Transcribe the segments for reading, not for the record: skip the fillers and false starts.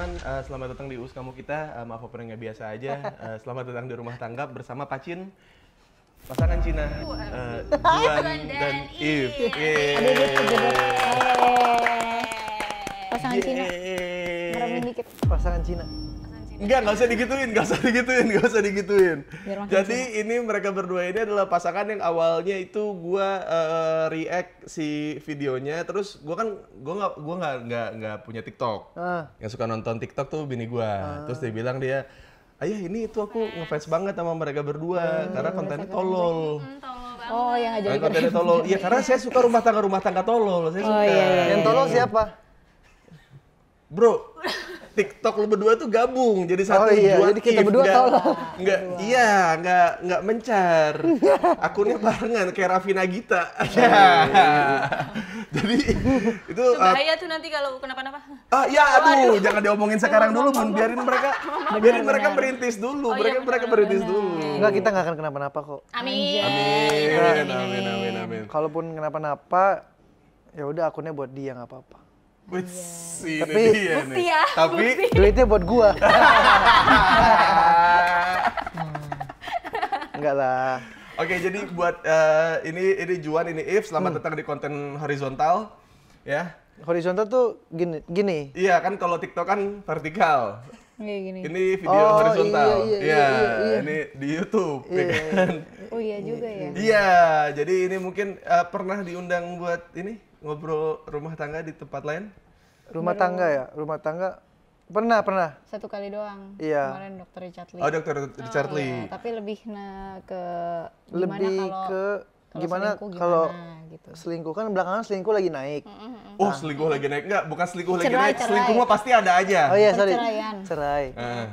teman-teman, selamat datang di US Kamu Kita. Maaf apa nggak biasa aja. Selamat datang di Rumah Tangga bersama Pacin, pasangan Cina, Juan dan If. Pasangan Cina, ngeramin dikit. Pasangan Cina. Nggak usah digituin. Jadi ini mereka berdua ini adalah pasangan yang awalnya itu gua react si videonya, terus gua nggak punya TikTok. Yang suka nonton TikTok tuh bini gua. Terus dia bilang ayah ini itu aku ngefans banget sama mereka berdua karena kontennya tolol. Oh, yang aja. Kontennya tolol. Iya, karena saya suka rumah tangga tolol. Saya suka. Iya. Yang tolol siapa? Bro, TikTok lu berdua tuh gabung jadi satu. Jadi kita berdua tolol. Nggak mencar. Akunnya barengan kayak Raffi Nagita. Jadi itu bahaya tuh nanti kalau kenapa-napa. Jangan diomongin sekarang dulu, biarin mereka merintis dulu. Mereka merintis dulu. Enggak, kita nggak akan kenapa-napa kok. Amin. Amin. Kalaupun kenapa-napa, ya udah akunnya buat dia nggak apa-apa. Tapi bukti ya. Tapi duitnya buat gua. Enggak lah. Oke, jadi buat ini Juan, ini If, selamat datang di konten horizontal, ya. Horizontal tuh gini. Iya kan, kalau TikTok kan vertikal. Gini. Ini video horizontal. Iya. Ini di YouTube, Iya. kan? Oh iya juga ya. Iya, jadi ini mungkin pernah diundang buat ini ngobrol rumah tangga di tempat lain? Rumah tangga pernah. Satu kali doang. Iya. Kemarin Dr. Richard Lee. Oh, Dr. Richard Lee. Iya, tapi lebih ke gimana selingkuh kalau gitu. selingkuh kan belakangan selingkuh lagi naik. Oh, selingkuh lagi naik. Enggak, bukan selingkuh lagi Cerai, naik. Selingkuh mah pasti ada aja. Oh iya, sorry. Perceraian. Cerai.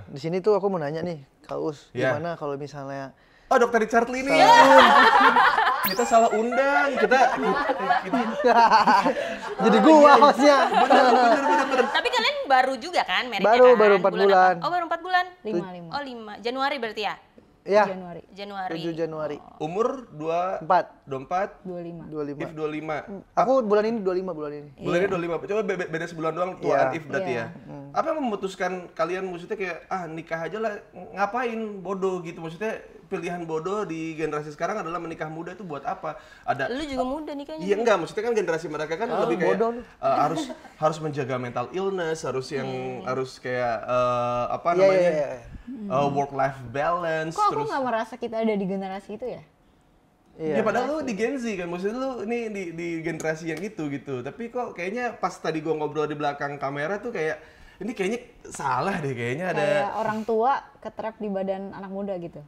Di sini tuh aku mau nanya nih, Kak Us, Iya. gimana kalau misalnya Oh, Dr. Richard Lee nih. Kita salah undang. Kita jadi gua hostnya. bener. Tapi kalian baru juga kan married-nya Baru, kan? baru 4 bulan. Apa? Oh, baru 4 bulan? 5. Oh, 5. Januari berarti ya? Ya, Januari. 7 Januari. umur 4, 24, 25. If 25. Aku bulan ini 25 bulan ini. Bulan ini 25. Coba beda sebulan doang tuaan If berarti Iya. ya. Apa yang memutuskan kalian maksudnya kayak nikah aja lah, ngapain bodoh gitu, maksudnya pilihan bodoh di generasi sekarang adalah menikah muda itu buat apa? Ada Lu juga muda nih kayaknya. Iya enggak, maksudnya kan generasi mereka kan lebih kayak bodoh. harus menjaga mental illness, harus kayak Iya. work life balance. Kok aku terus nggak merasa kita ada di generasi itu ya? ya padahal lu di Gen Z kan, maksudnya lu ini di generasi yang itu gitu. Tapi kok kayaknya pas tadi gua ngobrol di belakang kamera tuh kayak ini kayaknya salah deh, kayaknya ada. Kayak orang tua ketrap di badan anak muda gitu.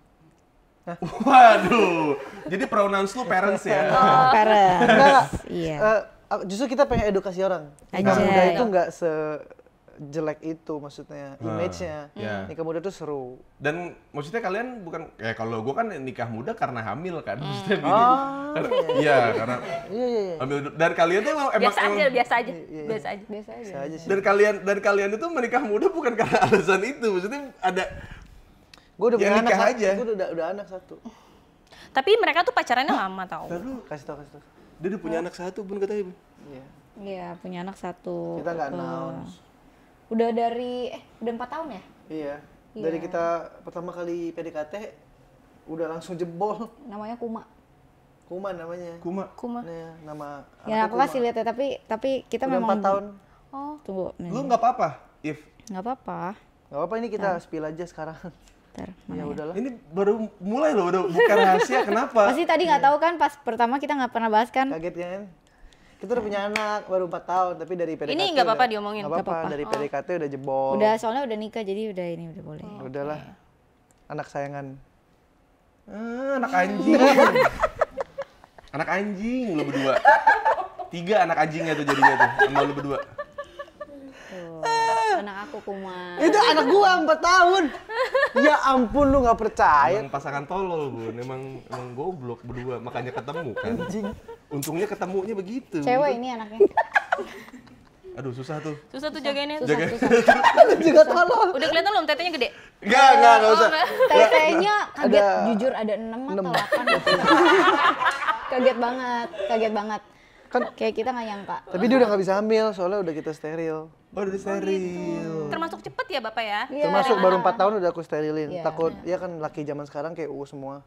Waduh. Jadi pronouns lu parents ya. Parents. Iya. Justru kita pengen edukasi orang. Nikah Anjay. muda itu nggak sejelek itu, maksudnya image-nya. Iya. Nikah muda tuh seru. Dan maksudnya kalian bukan kalau gua kan nikah muda karena hamil kan, maksudnya gini. Iya, karena Iya. hamil. Dan kalian tuh emang Biasa aja. Biasa aja. Bisa aja sih. dan kalian itu menikah muda bukan karena alasan itu, maksudnya ada. Gue udah Ya, punya anak nikah aja. Gue udah anak satu. Tapi mereka tuh pacarannya lama tau. Kasih tau. Dia udah punya anak satu pun katanya. Iya. Iya, punya anak satu. Kita nggak announce. Udah udah 4 tahun ya? Iya. Iya. Dari kita pertama kali PDKT udah langsung jebol. Namanya Kuma. Kuman namanya. Kuma. Nah, nama Ya, aku aku kasih Kuma. lihat ya, tapi kita Udah memang 4 tahun. Oh, tunggu. Lu nggak apa-apa, If. Nggak apa-apa. Gak apa-apa, ini kita spill aja sekarang. Ntar, Ya udahlah. Ini baru mulai loh, udah buka rahasia kenapa? Pasti tadi nggak tahu kan pas pertama kita nggak pernah bahas kan? Kaget kan? Kita udah punya anak baru 4 tahun, tapi dari PDKT Ini nggak apa-apa diomongin. Nggak apa-apa, Nggak apa-apa. dari PDKT udah jebol. Udah soalnya udah nikah jadi udah boleh. Udahlah. Anak sayangan. Anak anjing. Anak anjing lu berdua. 3 anak anjingnya tuh jadinya tuh sama lu berdua. Tuh, anak aku Kuma. Itu anak gua 4 tahun. Ya ampun, lu nggak percaya. Emang pasangan tolol, Bun. Emang goblok berdua, makanya ketemu kan. Anjing. Untungnya ketemunya begitu. Cewek ini anaknya. Aduh, susah tuh. Susah tuh jagainnya. Jaga. Lu juga tolol. Udah kelihatan belum tetenya gede? Enggak usah. Tetenya kaget, Ada jujur ada 6 atau 8. Kaget banget. Kan kayak kita nggak nyangka. Tapi dia udah nggak bisa hamil, soalnya udah kita steril. Oh, udah steril. Termasuk cepet ya Bapak ya? Iya. Termasuk baru 4 tahun udah aku sterilin. Iya. Takut ya kan laki zaman sekarang kayak semua.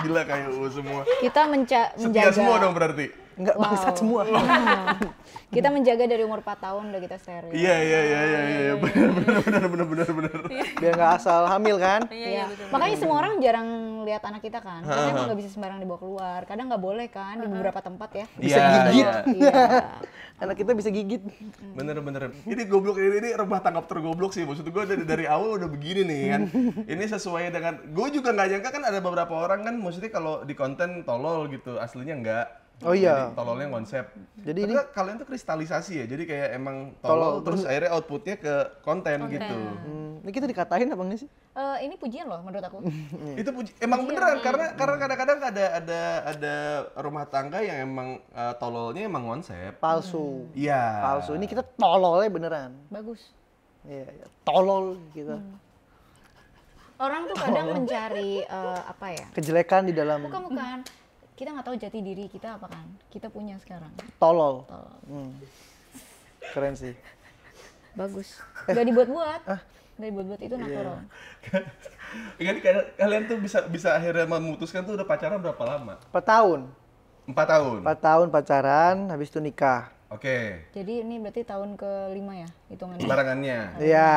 Gila kayak semua. Kita Setia menjaga. semua dong berarti. Enggak bangsat semua. Kita menjaga dari umur 4 tahun udah kita steril. Iya. Benar. Biar nggak asal hamil kan. Iya. Makanya semua orang jarang lihat anak kita kan. Karena emang nggak bisa sembarang dibawa keluar. Kadang nggak boleh kan di beberapa tempat ya. Bisa Iya, gigit. iya. Iya. Anak kita bisa gigit. Bener. Ini goblok ini rembah tangkap tergoblok sih. Maksud gue dari awal udah begini nih kan. Ini sesuai dengan gue juga nggak nyangka kan ada beberapa orang kan maksudnya kalau di konten tolol gitu aslinya enggak. Oh iya. Jadi, tololnya konsep. Jadi Ternyata kalian tuh kristalisasi ya. Jadi kayak emang tolol terus akhirnya outputnya ke konten gitu. Ini kita dikatain apa enggak sih? Ini pujian loh menurut aku. Itu emang beneran karena kadang-kadang ada rumah tangga yang emang tololnya emang konsep. Palsu. Iya. Palsu. Ini kita tololnya beneran. Bagus. Iya, tolol kita. Orang tuh kadang mencari apa ya? Kejelekan di dalam Bukan. Kita nggak tahu jati diri kita apa kan. Kita punya sekarang. tolol. Keren sih. Bagus. Gak dibuat-buat. Gak dibuat-buat itu natural. Kan kalian tuh bisa akhirnya memutuskan tuh udah pacaran berapa lama? 4 tahun. 4 tahun. 4 tahun pacaran, habis itu nikah. Oke. Jadi ini berarti tahun ke-5 ya hitungannya? Barengannya. Iya.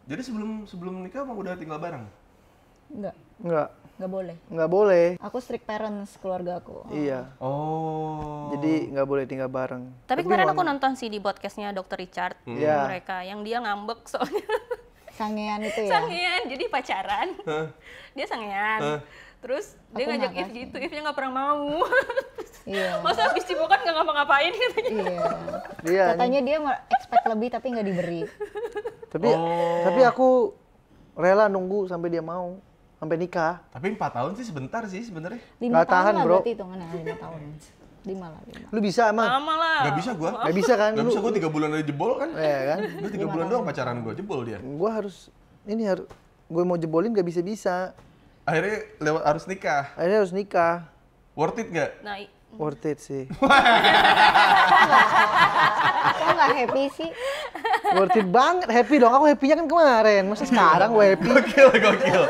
Jadi sebelum nikah emang udah tinggal bareng? Enggak boleh. Nggak boleh. Aku strict parents keluarga aku. Iya. Oh. Jadi nggak boleh tinggal bareng. Tapi kemarin aku nonton sih di podcastnya Dr. Richard. Iya. Mereka yang dia ngambek soalnya Sangean itu ya? sangean. Jadi pacaran. Dia sangean. Terus dia Aku ngajak nggak If gitu, If-nya nggak pernah mau. Iya. Masa habis cipokan nggak ngapa-ngapain katanya. Iya. Iya. Katanya dia expect lebih tapi nggak diberi. Tapi aku rela nunggu sampai dia mau, sampai nikah. Tapi 4 tahun sih sebentar sih sebenarnya. 5 Nggak tahun tahan, lah bro. berarti hitungannya 5 tahun. 5 lah. Lu bisa emang? Lama lah. Gak bisa gua. Nggak bisa kan? Gak Lu, bisa gua 3 bulan aja jebol kan? Iya kan? Udah 3 bulan doang pacaran gua jebol dia. Gua harus gue mau jebolin gak bisa. Akhirnya harus nikah. Akhirnya harus nikah. Worth it nggak? Nah, Worth it sih. Kok nggak happy sih? Worth it banget. Happy dong. Aku happy-nya kan kemarin. Masa sekarang gue happy? Gokil.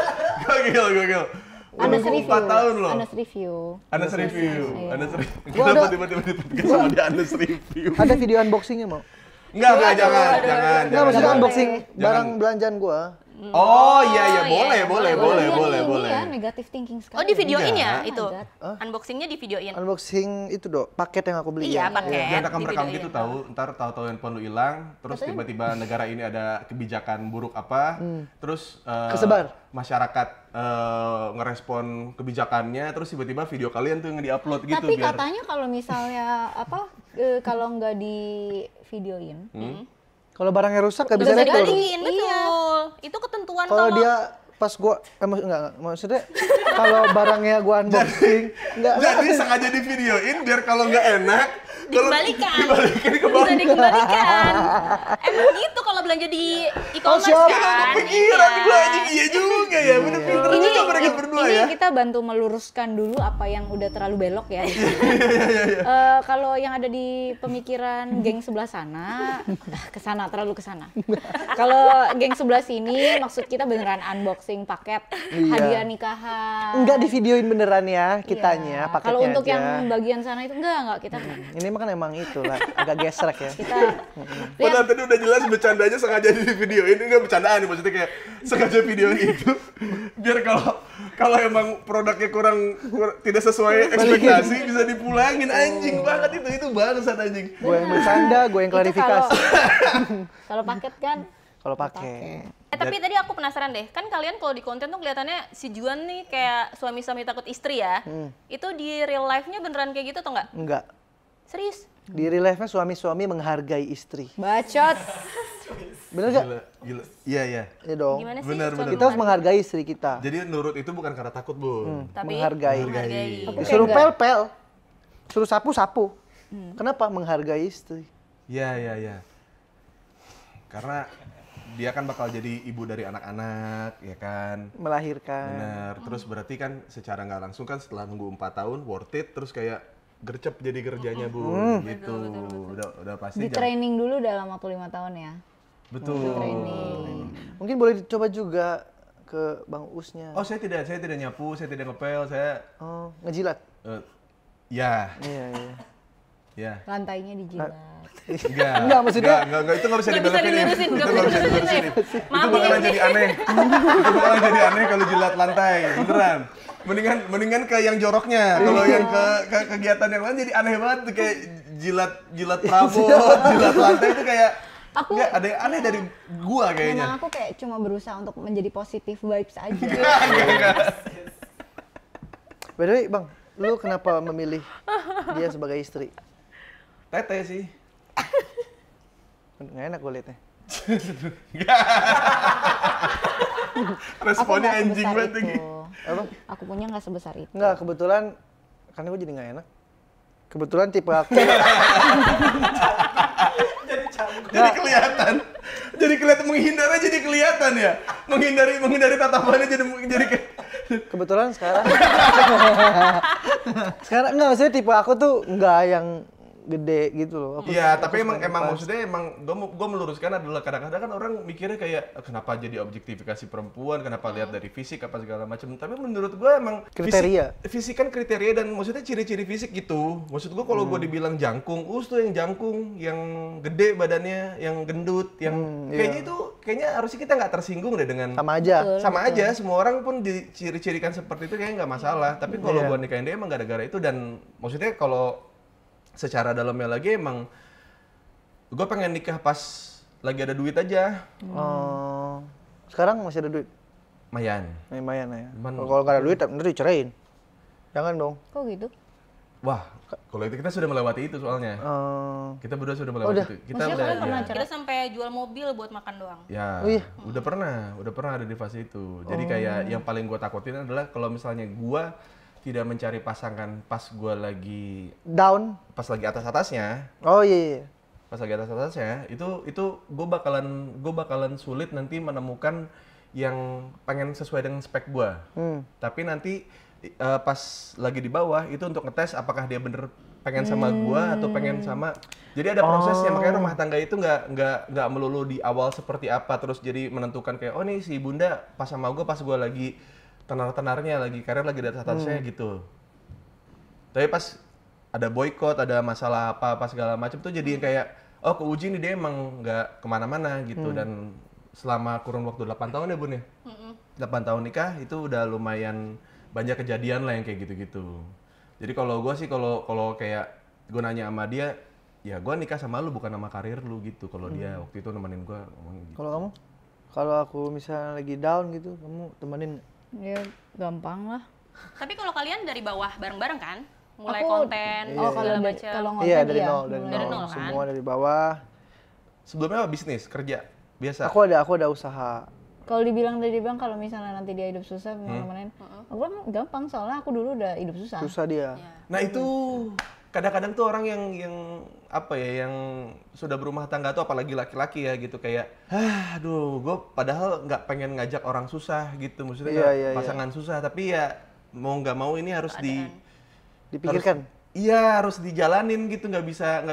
Honest Udah review. 4 tahun loh. Honest review. Honest review. Iya. Honest review. Gua Kenapa ada- tiba-tiba di podcast sama dia honest review? Ada video unboxingnya mau? Enggak, jangan. Enggak, maksudnya Jangan. unboxing Jangan. barang belanjaan gua. Oh iya, iya, boleh. Ini ya negatif thinking sekali. oh di videoin ya Oh my itu? God. Unboxingnya di videoin? Unboxing itu dong, paket yang aku beli. Iya, ya. paket. Jangan rekam-rekam di gitu videoin. tahu. Ntar tahu-tahu handphone lu hilang, terus tiba-tiba negara ini ada kebijakan buruk apa, terus Kesebar. masyarakat ngerespon kebijakannya, terus tiba-tiba video kalian tuh yang di-upload gitu Tapi biar katanya kalau misalnya kalau nggak di videoin, Kalau barangnya rusak gak bisa Bisa retur. dibalikin, betul. Itu ketentuan Kalau dia pas gua enggak, maksudnya kalau barangnya gua unboxing enggak jadi sengaja di videoin biar kalau nggak enak dikembalikan. dibalikin ke Bisa bawah. dikembalikan. Emang gitu kalau belanja di e-commerce siapa? kan? Pikiran Iya. gua anjing iya juga ya, bener pinter ini juga mereka berdua ini ya. kita bantu meluruskan dulu apa yang udah terlalu belok ya. Kalau yang ada di pemikiran geng sebelah sana, kesana terlalu kesana. Kalau geng sebelah sini, maksud kita beneran unboxing paket Iya. hadiah nikahan. enggak di videoin beneran ya kitanya, Iya. paketnya Kalau untuk aja. yang bagian sana itu enggak kita. Ini mah kan emang itu lah, agak gesrek ya. Kita Padahal tadi udah jelas bercandanya sengaja di videoin, ini nggak bercandaan nih, maksudnya kayak sengaja videoin itu biar kalau emang produknya kurang tidak sesuai ekspektasi bisa dipulangin. Anjing banget itu bangsat anjing. Gue yang bercanda, gue yang itu klarifikasi. kalau paket kan Kalau pakai. Tapi tadi aku penasaran deh, kan kalian kalau di konten tuh kelihatannya si Juan nih kayak suami-suami takut istri ya. Itu di real life-nya beneran kayak gitu atau enggak? Enggak. Serius? Di real life-nya suami-suami menghargai istri. bacot. Bener gak? Gila. Iya. Iya dong. Gimana sih? Benar, suami benar. Kita harus menghargai istri kita. Jadi nurut itu bukan karena takut, Bu. Tapi menghargai. menghargai. Aku Disuruh kayak enggak. pel-pel. Suruh sapu-sapu. Kenapa? Menghargai istri. Iya. Karena dia kan bakal jadi ibu dari anak-anak, ya kan? Melahirkan. Benar. Terus berarti kan secara nggak langsung kan setelah nunggu 4 tahun worth it, terus kayak gercep jadi kerjanya Bu, gitu. Udah pasti. Di training dulu dalam waktu 5 tahun ya. Betul. Training. Mungkin boleh dicoba juga ke Bang Usnya. Oh, saya tidak nyapu, saya tidak ngepel, saya Ngejilat. ya. Iya. Ya. Lantainya dijilat. Enggak, maksudnya Enggak, itu nggak bisa Nggak bisa dibelokin. dilurusin, Itu nggak nggak bisa bisa dilurusin. dilurusin. Itu Mami bakalan ini. jadi aneh. Itu bakalan jadi aneh kalau jilat lantai, beneran. Mendingan ke yang joroknya. Kalau yang ke kegiatan yang lain jadi aneh banget tuh, kayak jilat perabot, jilat lantai itu kayak nggak ada yang aneh dari gua kayaknya. Memang aku kayak cuma berusaha untuk menjadi positive vibes aja. Enggak. By the way, Bang, lu kenapa memilih dia sebagai istri? Tete sih. Nggak enak gue liatnya. Responnya nggak anjing sebesar banget itu. lagi. Apa? Aku punya nggak sebesar itu. Nggak, kebetulan karena gue jadi nggak enak. Kebetulan tipe aku. Jadi kelihatan. Jadi kelihatan menghindarnya jadi kelihatan ya. Menghindari tatapannya jadi kayak Kebetulan sekarang. Sekarang nggak, maksudnya tipe aku tuh nggak yang gede gitu loh. Iya, tapi emang maksudnya gue meluruskan adalah kadang-kadang kan orang mikirnya kayak kenapa jadi objektifikasi perempuan, kenapa lihat dari fisik apa segala macam. Tapi menurut gue emang Kriteria. fisik kan kriteria dan maksudnya ciri-ciri fisik gitu. Maksud gue kalau gue dibilang jangkung, tuh yang jangkung, yang gede badannya, yang gendut, yang kayaknya harusnya kita nggak tersinggung deh dengan Sama aja. sama aja, semua orang pun diciri-cirikan seperti itu kayaknya nggak masalah. Tapi kalau gue nikahin dia emang gara-gara itu, dan maksudnya kalau secara dalamnya lagi emang gue pengen nikah pas lagi ada duit aja. Sekarang masih ada duit? Mayan. Lumayan ya. Cuman- Kalau nggak ada duit, nanti dicerain. Jangan dong. Kok gitu? Wah, kalau itu kita sudah melewati itu soalnya. Kita berdua sudah melewati udah. itu. Kita Maksudnya udah kalian pernah ya. Kita sampai jual mobil buat makan doang. Ya, Oh iya? udah pernah ada di fase itu. Jadi kayak yang paling gue takutin adalah kalau misalnya gue tidak mencari pasangan pas gue lagi Down. atas-atasnya, Oh iya. pas lagi atas-atasnya, itu gue bakalan sulit nanti menemukan yang pengen sesuai dengan spek gue. Tapi nanti pas lagi di bawah itu untuk ngetes apakah dia bener pengen sama gue atau pengen sama. Jadi ada prosesnya, makanya rumah tangga itu nggak melulu di awal seperti apa terus jadi menentukan kayak oh nih si bunda pas sama gue pas gue lagi tenar-tenarnya, lagi karir lagi di atas-atasnya gitu. Tapi pas ada boykot, ada masalah apa segala macam tuh jadi kayak oh keuji nih dia emang nggak kemana-mana gitu. Dan selama kurun waktu 8 tahun ya Bun ya? 8 tahun nikah itu udah lumayan banyak kejadian lah yang kayak gitu-gitu. Jadi kalau gue sih kalau kayak gue nanya sama dia, ya gue nikah sama lu bukan sama karir lu gitu. Kalau dia waktu itu nemenin gue ngomong gitu. Kalau kamu? Kalau aku misalnya lagi down gitu, kamu temenin nggak? Ya gampang lah. Tapi kalau kalian dari bawah bareng-bareng kan? Mulai Aku- konten, Oh segala kalau macam. kalau ngonten Iya, dari iya. nol, Dari nol, kan? Semua dari bawah. Sebelumnya apa bisnis, kerja, biasa? Aku ada usaha. Kalau dibilang kalau misalnya nanti dia hidup susah, nemenin, aku bilang gampang soalnya aku dulu udah hidup susah. Susah dia. Nah itu kadang-kadang tuh orang yang apa ya, yang sudah berumah tangga tuh apalagi laki-laki ya gitu kayak, aduh, gue padahal nggak pengen ngajak orang susah gitu, maksudnya Iya, nggak iya, pasangan susah, tapi ya mau nggak mau ini harus Dipikirkan. harus dijalanin gitu, nggak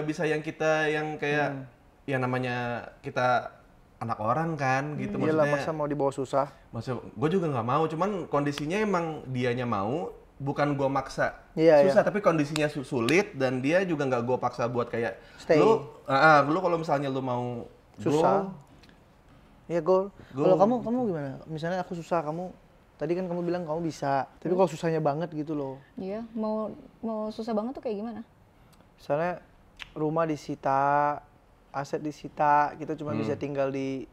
bisa yang kita yang kayak ya namanya kita anak orang kan gitu, Iyalah, maksudnya. masa mau dibawa susah. Maksudnya gue juga nggak mau, cuman kondisinya emang dianya mau, bukan gue maksa. Iya, Susah, tapi kondisinya sulit dan dia juga nggak gue paksa buat kayak Stay. lu kalau misalnya lu mau Susah. Iya, goal. Goal. Kalau kamu gimana? Misalnya aku susah, kamu tadi kan kamu bilang kamu bisa. Tapi kalau susahnya banget gitu loh. Iya, mau susah banget tuh kayak gimana? Misalnya rumah disita, aset disita, kita cuma bisa tinggal di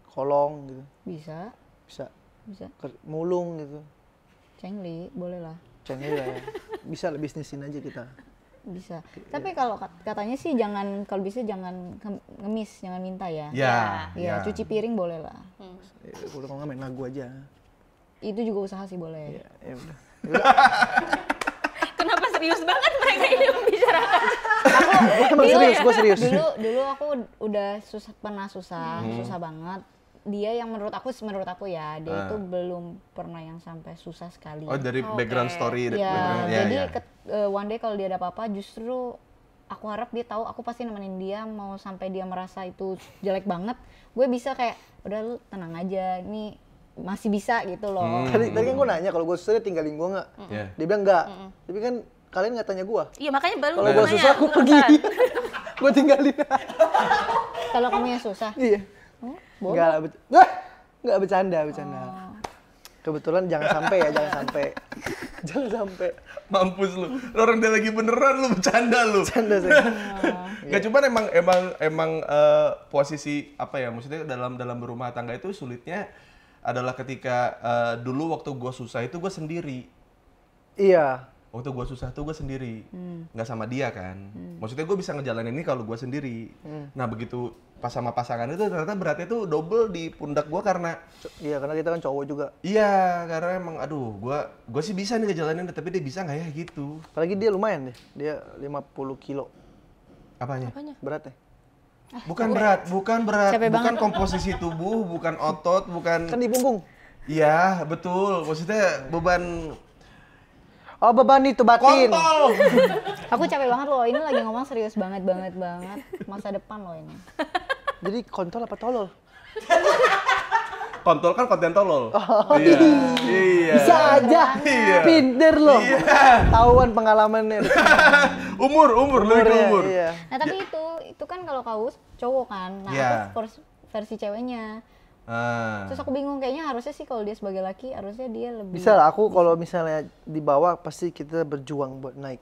kolong gitu. Bisa, Bisa mulung gitu. cengli, boleh lah. Cengil lah ya. Bisa lah, bisnisin aja kita. Bisa. Tapi kalau katanya sih kalau bisa jangan ngemis, jangan minta ya. ya, Iya, cuci piring boleh lah. Ya, udah kalau nggak main lagu aja. Itu juga usaha sih boleh. Ya udah. Kenapa serius banget mereka ini membicarakan? Emang serius, gue serius. Dulu aku udah pernah susah banget. dia yang menurut aku ya, dia itu belum pernah yang sampai susah sekali. Oh, dari background story. Ya, jadi one day kalau dia ada apa-apa, justru aku harap dia tahu aku pasti nemenin dia, mau sampai dia merasa itu jelek banget, gue bisa kayak udah lu tenang aja, ini masih bisa gitu loh. Tadi kan gue nanya kalau gue susah dia tinggalin gue nggak? Dia bilang nggak. Tapi kan kalian nggak tanya gue. Iya makanya baru Kalau gue susah aku pergi. Gue tinggalin. Kalau kamu yang susah? Iya. Nggak bercanda. Kebetulan jangan sampai. Mampus lu. Orang dia lagi beneran lu bercanda lu. Bercanda sih. Gak cuman emang posisi apa ya? Maksudnya dalam berumah tangga itu sulitnya adalah ketika dulu waktu gue susah itu gue sendiri. Iya. Waktu gue susah tuh gue sendiri, nggak sama dia kan. Maksudnya gue bisa ngejalanin ini kalau gue sendiri. Nah begitu pas sama pasangan itu ternyata beratnya tuh double di pundak gue karena. Iya karena kita kan cowok juga. Iya karena emang aduh gue sih bisa nih ngejalanin tapi dia bisa nggak ya gitu. Apalagi dia lumayan deh, dia 50 kilo. Apanya? Beratnya. Bukan berat, bukan komposisi tubuh, bukan otot, bukan. Kan di punggung. Iya betul, maksudnya beban. Oh beban itu batin. Kontol. Aku capek banget loh, ini lagi ngomong serius banget. Masa depan loh ini. Jadi kontol apa tolol? Kontol kan konten tolol. Oh, iya. Bisa aja. Iya. Pinter loh. Iya. Tahuan pengalamannya. umur. Iya. Nah tapi itu kan kalau kau cowok kan, nah aku versi ceweknya. Terus aku bingung, kayaknya harusnya sih kalau dia sebagai laki harusnya dia lebih. Bisa lah, aku kalau misalnya di bawah pasti kita berjuang buat naik.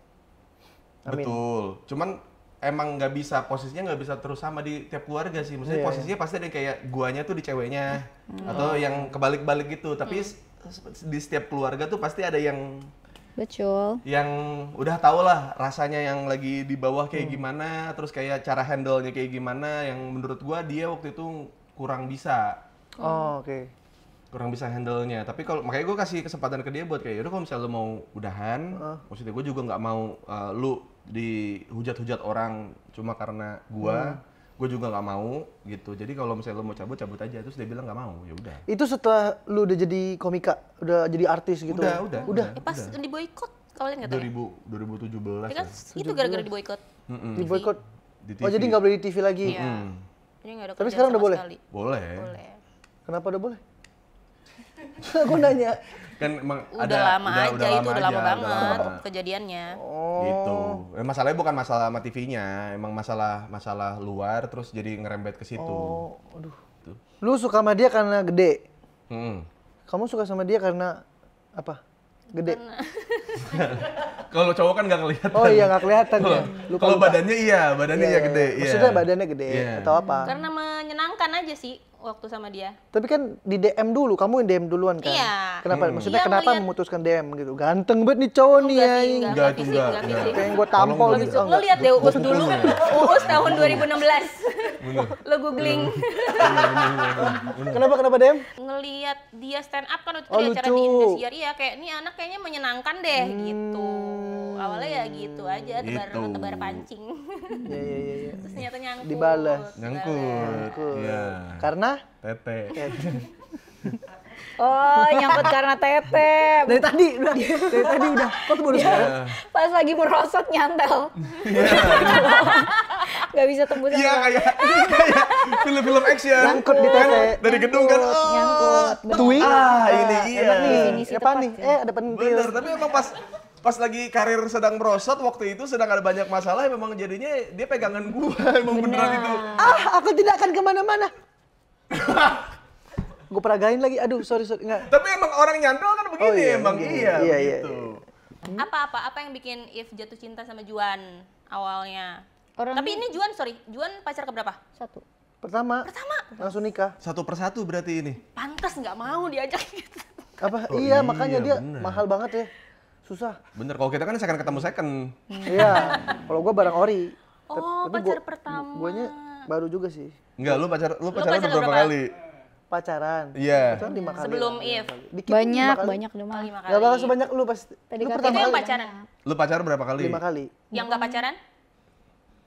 Amin. Betul. Cuman emang nggak bisa, posisinya nggak bisa terus sama di tiap keluarga sih. Maksudnya posisinya pasti ada kayak guanya tuh di ceweknya atau yang kebalik-balik gitu. Tapi di setiap keluarga tuh pasti ada yang betul. Yang udah tau lah rasanya yang lagi di bawah kayak gimana, terus kayak cara handle-nya kayak gimana. Yang menurut gua dia waktu itu kurang bisa. Oh, oke. Kurang bisa handle-nya. Tapi kalau makanya gue kasih kesempatan ke dia buat kayak yaudah kalau misalnya lu mau udahan, maksudnya gue juga nggak mau lu dihujat-hujat orang cuma karena gue juga nggak mau gitu. Jadi kalau misalnya lu mau cabut aja. Terus dia bilang nggak mau, ya udah. Itu setelah lu udah jadi komika, udah jadi artis gitu? Udah. Pas di boykot, kalian nggak tahu? 2017. Kan itu gara-gara di boykot. Di boykot. Oh jadi nggak boleh di TV lagi? Iya. Jadi nggak ada Tapi kerjaan sekarang udah sama boleh? sekali. Boleh. Kenapa udah boleh? Aku nanya. Kan emang udah lama banget kejadiannya. Gitu. Masalahnya bukan masalah sama TV-nya, emang masalah luar terus jadi ngerembet ke situ. Oh, aduh. Tuh. Lu suka sama dia karena gede. Kamu suka sama dia karena apa? Gede. Kalau cowok kan nggak kelihatan. Oh iya nggak kelihatan ya. Kalau badannya iya gede. Maksudnya badannya gede atau apa? Karena menyenangkan aja sih waktu sama dia. Tapi kan di DM dulu, kamu yang DM duluan kan? Iya. Kenapa? Maksudnya kenapa memutuskan DM gitu? Ganteng banget nih cowok nih ya. Enggak fisik. Kayak gue tampol gitu. Lo lihat deh Uus dulu. Uus tahun 2016. Lo googling. Kenapa DM? Ngelihat dia stand up kan waktu itu di acara di Indosiar. Iya kayak nih anak kayaknya menyenangkan deh gitu. Awalnya ya gitu aja, tebar pancing. Iya. Terus ternyata nyangkut. Dibalas. Nyangkut. Iya. Karena? Tete. Oh, nyangkut karena tete. Dari tadi udah. Kok baru sekarang? Pas lagi merosot nyantel. Gak bisa tembus. Iya kayak film-film action. Nyangkut di tete. Dari gedung kan. Nyangkut. Tuing. Ini iya. Enak nih. Definisi Apa tepat nih? sih. Ada pentil. Bener, tapi emang pas lagi karir sedang merosot waktu itu sedang ada banyak masalah memang jadinya dia pegangan gua emang beneran itu. Aku tidak akan kemana-mana. Gue peragain lagi, aduh sorry enggak. Tapi emang orang nyantol kan begini emang iya gitu. Apa yang bikin If jatuh cinta sama Juan awalnya? Tapi ini Juan pacar keberapa? Satu. Pertama. Langsung nikah. Satu persatu berarti ini. Pantas nggak mau diajak gitu. Apa? Oh, iya, makanya dia bener. mahal banget ya. Susah. Bener, kalau kita kan second ketemu second. Iya. Kalau gue bareng ori. Oh, pacar pertama. Guanya baru juga sih. Enggak, lu pacaran udah berapa kali? Pacaran. Iya. Pacaran 5 kali. Sebelum If. Dikit, Banyak 5 kali. udah mah. 5 kali. Gak bakal sebanyak lu pasti. Tadi Lu kata pertama itu yang kali. pacaran. Lu pacaran berapa kali? 5 kali. Yang nggak pacaran?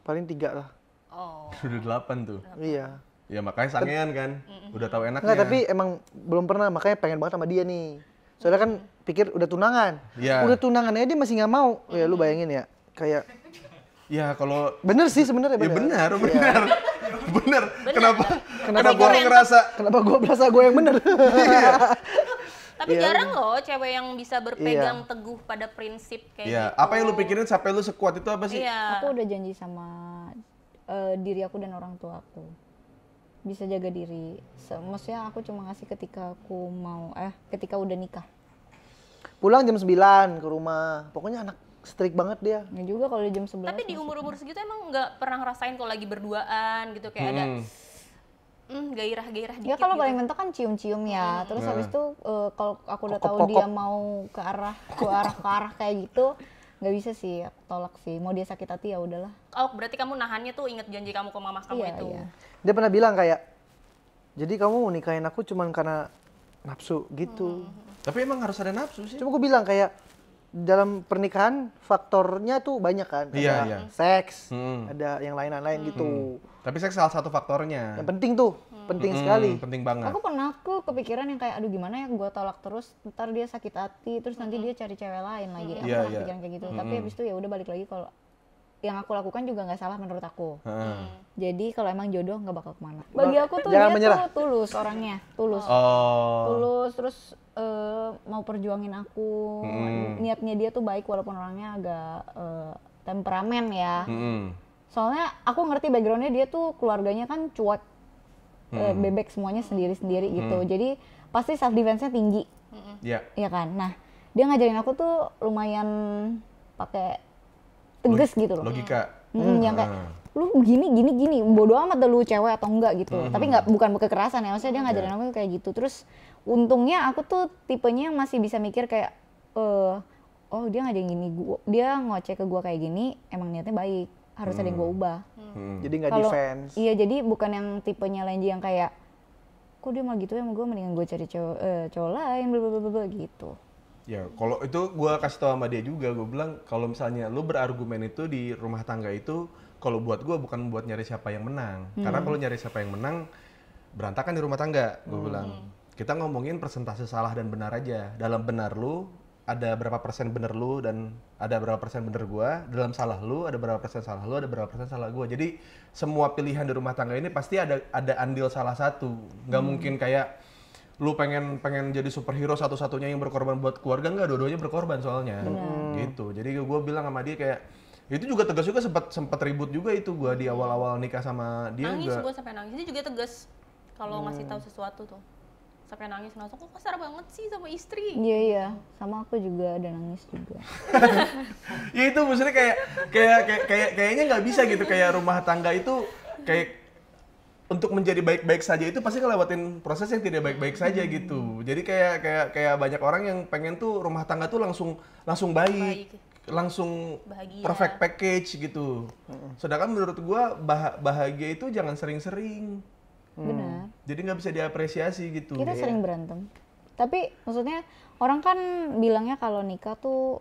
Paling 3 lah. Oh. Udah 8 tuh. Iya. Ya makanya sangean kan. Udah tahu enaknya. Enggak, tapi emang belum pernah, makanya pengen banget sama dia nih. Soalnya kan pikir udah tunangan. Iya. Udah tunangan aja dia masih nggak mau. Ya lu bayangin ya, kayak ya kalau bener sih sebenarnya ya benar. Bener. Kenapa Masih gua keren. ngerasa Kenapa gue berasa gue yang bener? Tapi jarang loh cewek yang bisa berpegang teguh pada prinsip kayak ya, gitu. apa yang lu pikirin sampai lu sekuat itu apa sih? Iya. Aku udah janji sama diri aku dan orang tua aku bisa jaga diri. Maksudnya aku cuma ngasih ketika aku mau ketika udah nikah. Pulang jam 9 ke rumah. Pokoknya anak strict banget dia. Ya juga kalau jam 11. Tapi di umur-umur segitu emang nggak pernah ngerasain kalau lagi berduaan gitu kayak ada gairah-gairah dikit Ya kalau gitu. paling mentok kan cium-cium ya. Terus habis itu kalau aku udah tahu dia mau ke arah kayak gitu, nggak bisa sih, aku tolak sih. Mau dia sakit hati ya udahlah. Oh, berarti kamu nahannya tuh inget janji kamu ke mama kamu Iya, itu. iya. Dia pernah bilang kayak, jadi kamu nikahin aku cuman karena nafsu gitu. Tapi emang harus ada nafsu sih. Cuma gue bilang kayak dalam pernikahan faktornya tuh banyak kan. Iya, Ada iya. seks, Hmm. ada yang lain-lain gitu. Tapi seks salah satu faktornya. Yang penting tuh, penting sekali. Penting banget. Aku pernah kepikiran yang kayak aduh gimana ya gue tolak terus, ntar dia sakit hati, terus nanti dia cari cewek lain lagi. Aku Iya, pernah iya. pikiran kayak gitu. Tapi habis itu ya udah balik lagi kalau yang aku lakukan juga nggak salah menurut aku. Heeh. Jadi kalau emang jodoh nggak bakal kemana. Bagi aku tuh Jangan dia menyerah. tuh tulus orangnya, tulus. Oh. Tulus terus mau perjuangin aku. Niatnya dia tuh baik walaupun orangnya agak temperamen ya. Soalnya aku ngerti backgroundnya dia tuh keluarganya kan cuek, bebek semuanya sendiri-sendiri gitu. Jadi pasti self defense-nya tinggi, Ya. ya kan. Nah dia ngajarin aku tuh lumayan pakai tegas gitu loh. Logika. Yang kayak lu gini bodo amat dah lu cewek atau enggak gitu. Tapi bukan kekerasan ya, maksudnya dia ngajarin aku kayak gitu. Terus untungnya aku tuh tipenya yang masih bisa mikir kayak oh dia ngajarin gini, dia ngoceh ke gua kayak gini, emang niatnya baik, harus ada yang gua ubah. Jadi nggak Kalau defense. iya, jadi bukan yang tipenya Lenji yang kayak kok dia malah gitu ya, sama gue mendingan gue cari cowok lain bla bla bla gitu. Ya, kalau itu gue kasih tau sama dia juga, gue bilang kalau misalnya lu berargumen itu di rumah tangga itu, kalau buat gue bukan buat nyari siapa yang menang. Karena kalau nyari siapa yang menang, berantakan di rumah tangga, gue bilang. Kita ngomongin persentase salah dan benar aja. Dalam benar lu, ada berapa persen benar lu dan ada berapa persen benar gue. Dalam salah lu, ada berapa persen salah lu, ada berapa persen salah gue. Jadi semua pilihan di rumah tangga ini pasti ada andil salah satu. Nggak mungkin kayak lu pengen jadi superhero satu-satunya yang berkorban buat keluarga, enggak, dua-duanya berkorban soalnya. Gitu. Jadi gue bilang sama dia kayak itu juga tegas juga, sempat ribut juga itu gue di awal-awal nikah sama dia Nangis juga. gue sampai nangis. Dia juga tegas kalau ngasih tahu sesuatu tuh. Sampai nangis, kok kasar banget sih sama istri. Iya, sama aku juga ada nangis juga. Ya itu maksudnya kayaknya nggak bisa gitu, kayak rumah tangga itu kayak untuk menjadi baik-baik saja itu pasti ngelewatin proses yang tidak baik-baik saja gitu. Jadi kayak banyak orang yang pengen tuh rumah tangga tuh langsung baik. Langsung Bahagia. perfect package gitu. Sedangkan menurut gua bahagia itu jangan sering-sering. Benar. Jadi nggak bisa diapresiasi gitu. Kita sering berantem. Tapi maksudnya orang kan bilangnya kalau nikah tuh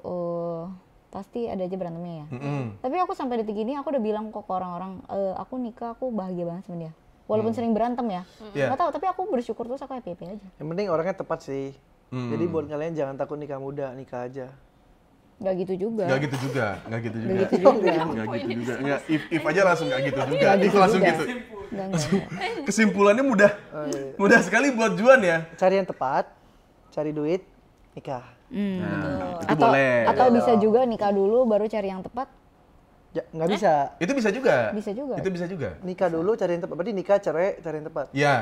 pasti ada aja berantemnya ya. Tapi aku sampai detik ini aku udah bilang kok ke orang-orang, aku nikah aku bahagia banget sama dia. Walaupun sering berantem ya. Yeah. Nggak tahu, tapi aku bersyukur terus, aku happy aja. Yang penting orangnya tepat sih. Jadi buat kalian jangan takut nikah muda, nikah aja. Nggak gitu juga. Nggak gitu juga. Nggak gitu juga. Nggak gitu juga. Nggak, if aja langsung nggak gitu juga. If langsung gitu. Nggak. Kesimpulannya mudah sekali buat Juan ya. Cari yang tepat, cari duit, nikah. Nah, itu boleh. Atau bisa juga nikah dulu baru cari yang tepat. Ya, nggak bisa. Itu bisa juga. Bisa juga. Itu bisa juga. Nikah dulu cari yang tepat. Berarti nikah cerai cari yang tepat. Ya.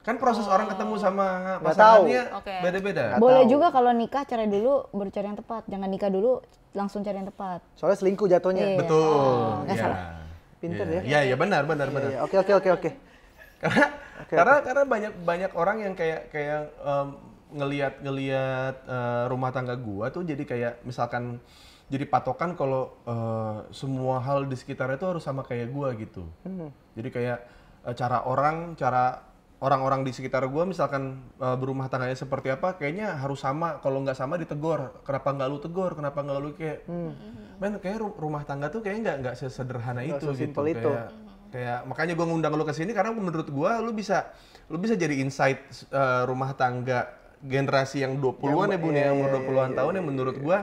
Kan proses orang ketemu sama Nggak pasangannya Oke. beda-beda. Nggak Boleh tahu. juga kalau nikah cerai dulu baru cari yang tepat. Jangan nikah dulu langsung cari yang tepat. Soalnya selingkuh jatuhnya. Iya. Betul. Nggak Ya. Pinter Pinter Ya. ya. Iya, benar. Iya, oke. Karena banyak orang yang kayak ngelihat rumah tangga gua tuh jadi kayak misalkan jadi patokan kalau semua hal di sekitarnya tuh harus sama kayak gua gitu. Jadi kayak cara orang-orang di sekitar gua misalkan berumah tangganya seperti apa, kayaknya harus sama. Kalau nggak sama ditegor. Kenapa nggak lu tegor? Kenapa nggak lu kayak men kayak rumah tangga tuh kayaknya nggak sesederhana itu gitu. sesimpel itu. Kayak Kayak makanya gue ngundang lu ke sini karena menurut gue lu bisa jadi insight rumah tangga generasi yang 20-an ya Bun, yang umur 20-an tahun yang menurut gue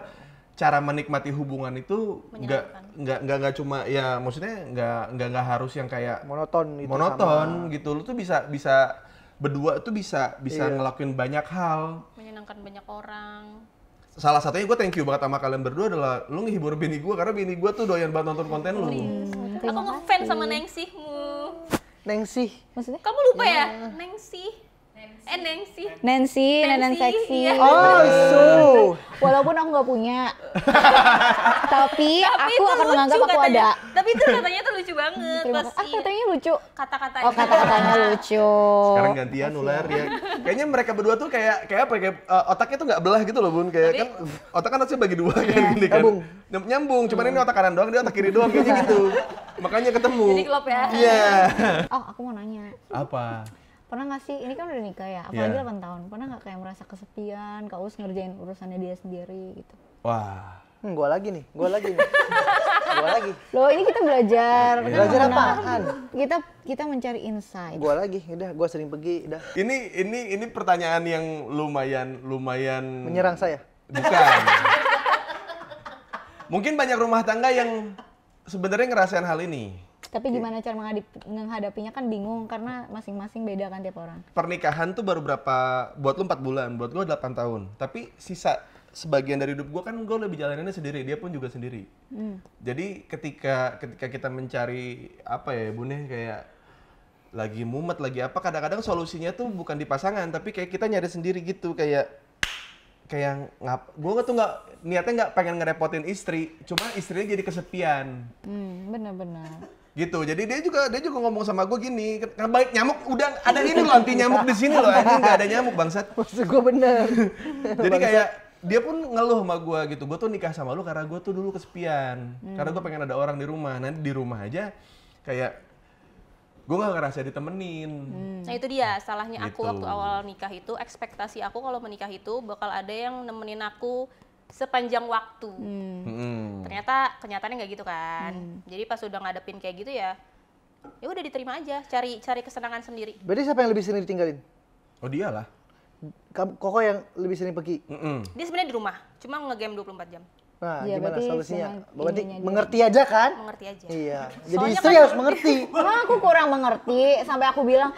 cara menikmati hubungan itu nggak cuma ya maksudnya nggak harus yang kayak monoton gitu. Lu tuh bisa berdua tuh bisa ngelakuin banyak hal, menyenangkan banyak orang. Salah satunya gue thank you banget sama kalian berdua adalah lu ngehibur bini gue karena bini gue tuh doyan banget nonton konten lu. Aku ngefans sama Nengsimu. Nengsi. Maksudnya? Kamu lupa ya? Nengsi. Nancy, Nenek Seksi. Iya. Oh, so. Walaupun aku nggak punya, tapi aku akan menganggap aku katanya. ada. Tapi itu katanya tuh lucu banget. Katanya lucu. Kata-katanya. Oh, kata-katanya lucu. Sekarang gantian ular ya. Kayaknya mereka berdua tuh kayak apa ya? Kayak otaknya tuh nggak belah gitu loh Bun. Kayak kan otak kan harusnya bagi dua kan gini kan. Nyambung. Cuman ini otak kanan doang, dia otak kiri doang kayaknya gitu. Makanya ketemu. Jadi klop ya. Iya. Oh, aku mau nanya. Apa? Pernah nggak sih, ini kan udah nikah ya, apalagi 8 tahun, pernah nggak kayak merasa kesepian, Kak Us ngerjain urusannya dia sendiri gitu? Wah. Gua lagi nih. Gua lagi. Loh, ini kita belajar. Belajar apaan? Kita mencari insight. Gua lagi, udah gua sering pergi, udah. Ini pertanyaan yang lumayan Menyerang saya. Bukan. Mungkin banyak rumah tangga yang sebenarnya ngerasain hal ini. Tapi gimana cara menghadapinya kan bingung karena masing-masing beda kan tiap orang. Pernikahan tuh baru buat lu 4 bulan, buat gue 8 tahun. Tapi sisa sebagian dari hidup gue kan gue lebih jalaninnya sendiri, dia pun juga sendiri. Jadi ketika kita mencari apa ya Bun ya, kayak lagi mumet, lagi apa, kadang-kadang solusinya tuh bukan di pasangan, tapi kayak kita nyari sendiri gitu, kayak gue tuh niatnya nggak pengen ngerepotin istri, cuma istrinya jadi kesepian. Benar-benar. Gitu, jadi dia juga ngomong sama gue gini, baik nyamuk udah ada ini loh, anti nyamuk di sini loh, ini nggak ada nyamuk bangsat. Maksud gue bener. Jadi kayak dia pun ngeluh sama gue gitu, gue tuh nikah sama lu karena gue tuh dulu kesepian, karena gue pengen ada orang di rumah. Nanti di rumah aja kayak gue nggak ngerasa ditemenin. Nah itu dia salahnya aku Gitu. waktu awal nikah itu, ekspektasi aku kalau menikah itu bakal ada yang nemenin aku sepanjang waktu. Ternyata kenyataannya nggak gitu kan. Jadi pas udah ngadepin kayak gitu ya udah diterima aja, cari kesenangan sendiri. Berarti siapa yang lebih sering ditinggalin? Oh dialah. Koko yang lebih sering pergi? Dia sebenarnya di rumah, cuma ngegame 24 jam. Nah, Iya, gimana berarti solusinya? dengan Berarti ininya dia. mengerti aja kan? Mengerti aja. Iya. Jadi Soalnya istri kan harus mengerti. Emang aku kurang mengerti sampai aku bilang,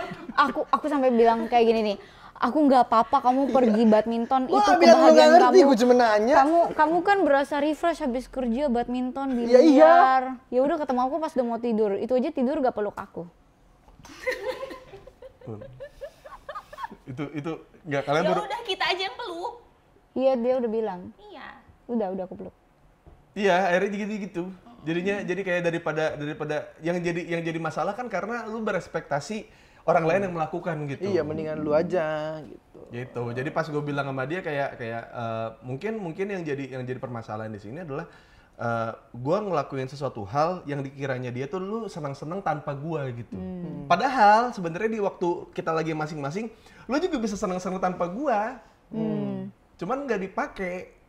aku sampai bilang kayak gini nih. Aku nggak apa-apa kamu pergi badminton, itu Wah, bilang lu nggak kebahagiaan ngerti, kamu. gue cuma nanya. Kamu kan berasa refresh habis kerja badminton Iya, iya. biliar. Ya udah ketemu aku pas udah mau tidur. Itu aja tidur gak peluk aku. itu nggak kalian Ya baru. udah kita aja yang peluk. Iya, dia udah bilang. Iya. Udah aku peluk. Iya, akhirnya gitu. Jadinya jadi kayak daripada yang jadi masalah kan karena lu berespektasi orang lain yang melakukan gitu. Iya, mendingan lu aja gitu. Gitu. Jadi pas gue bilang sama dia kayak mungkin yang jadi permasalahan di sini adalah gue ngelakuin sesuatu hal yang dikiranya dia tuh lu senang-senang tanpa gue gitu. Padahal sebenarnya di waktu kita lagi masing-masing, lu juga bisa senang-senang tanpa gue. Cuman nggak dipakai.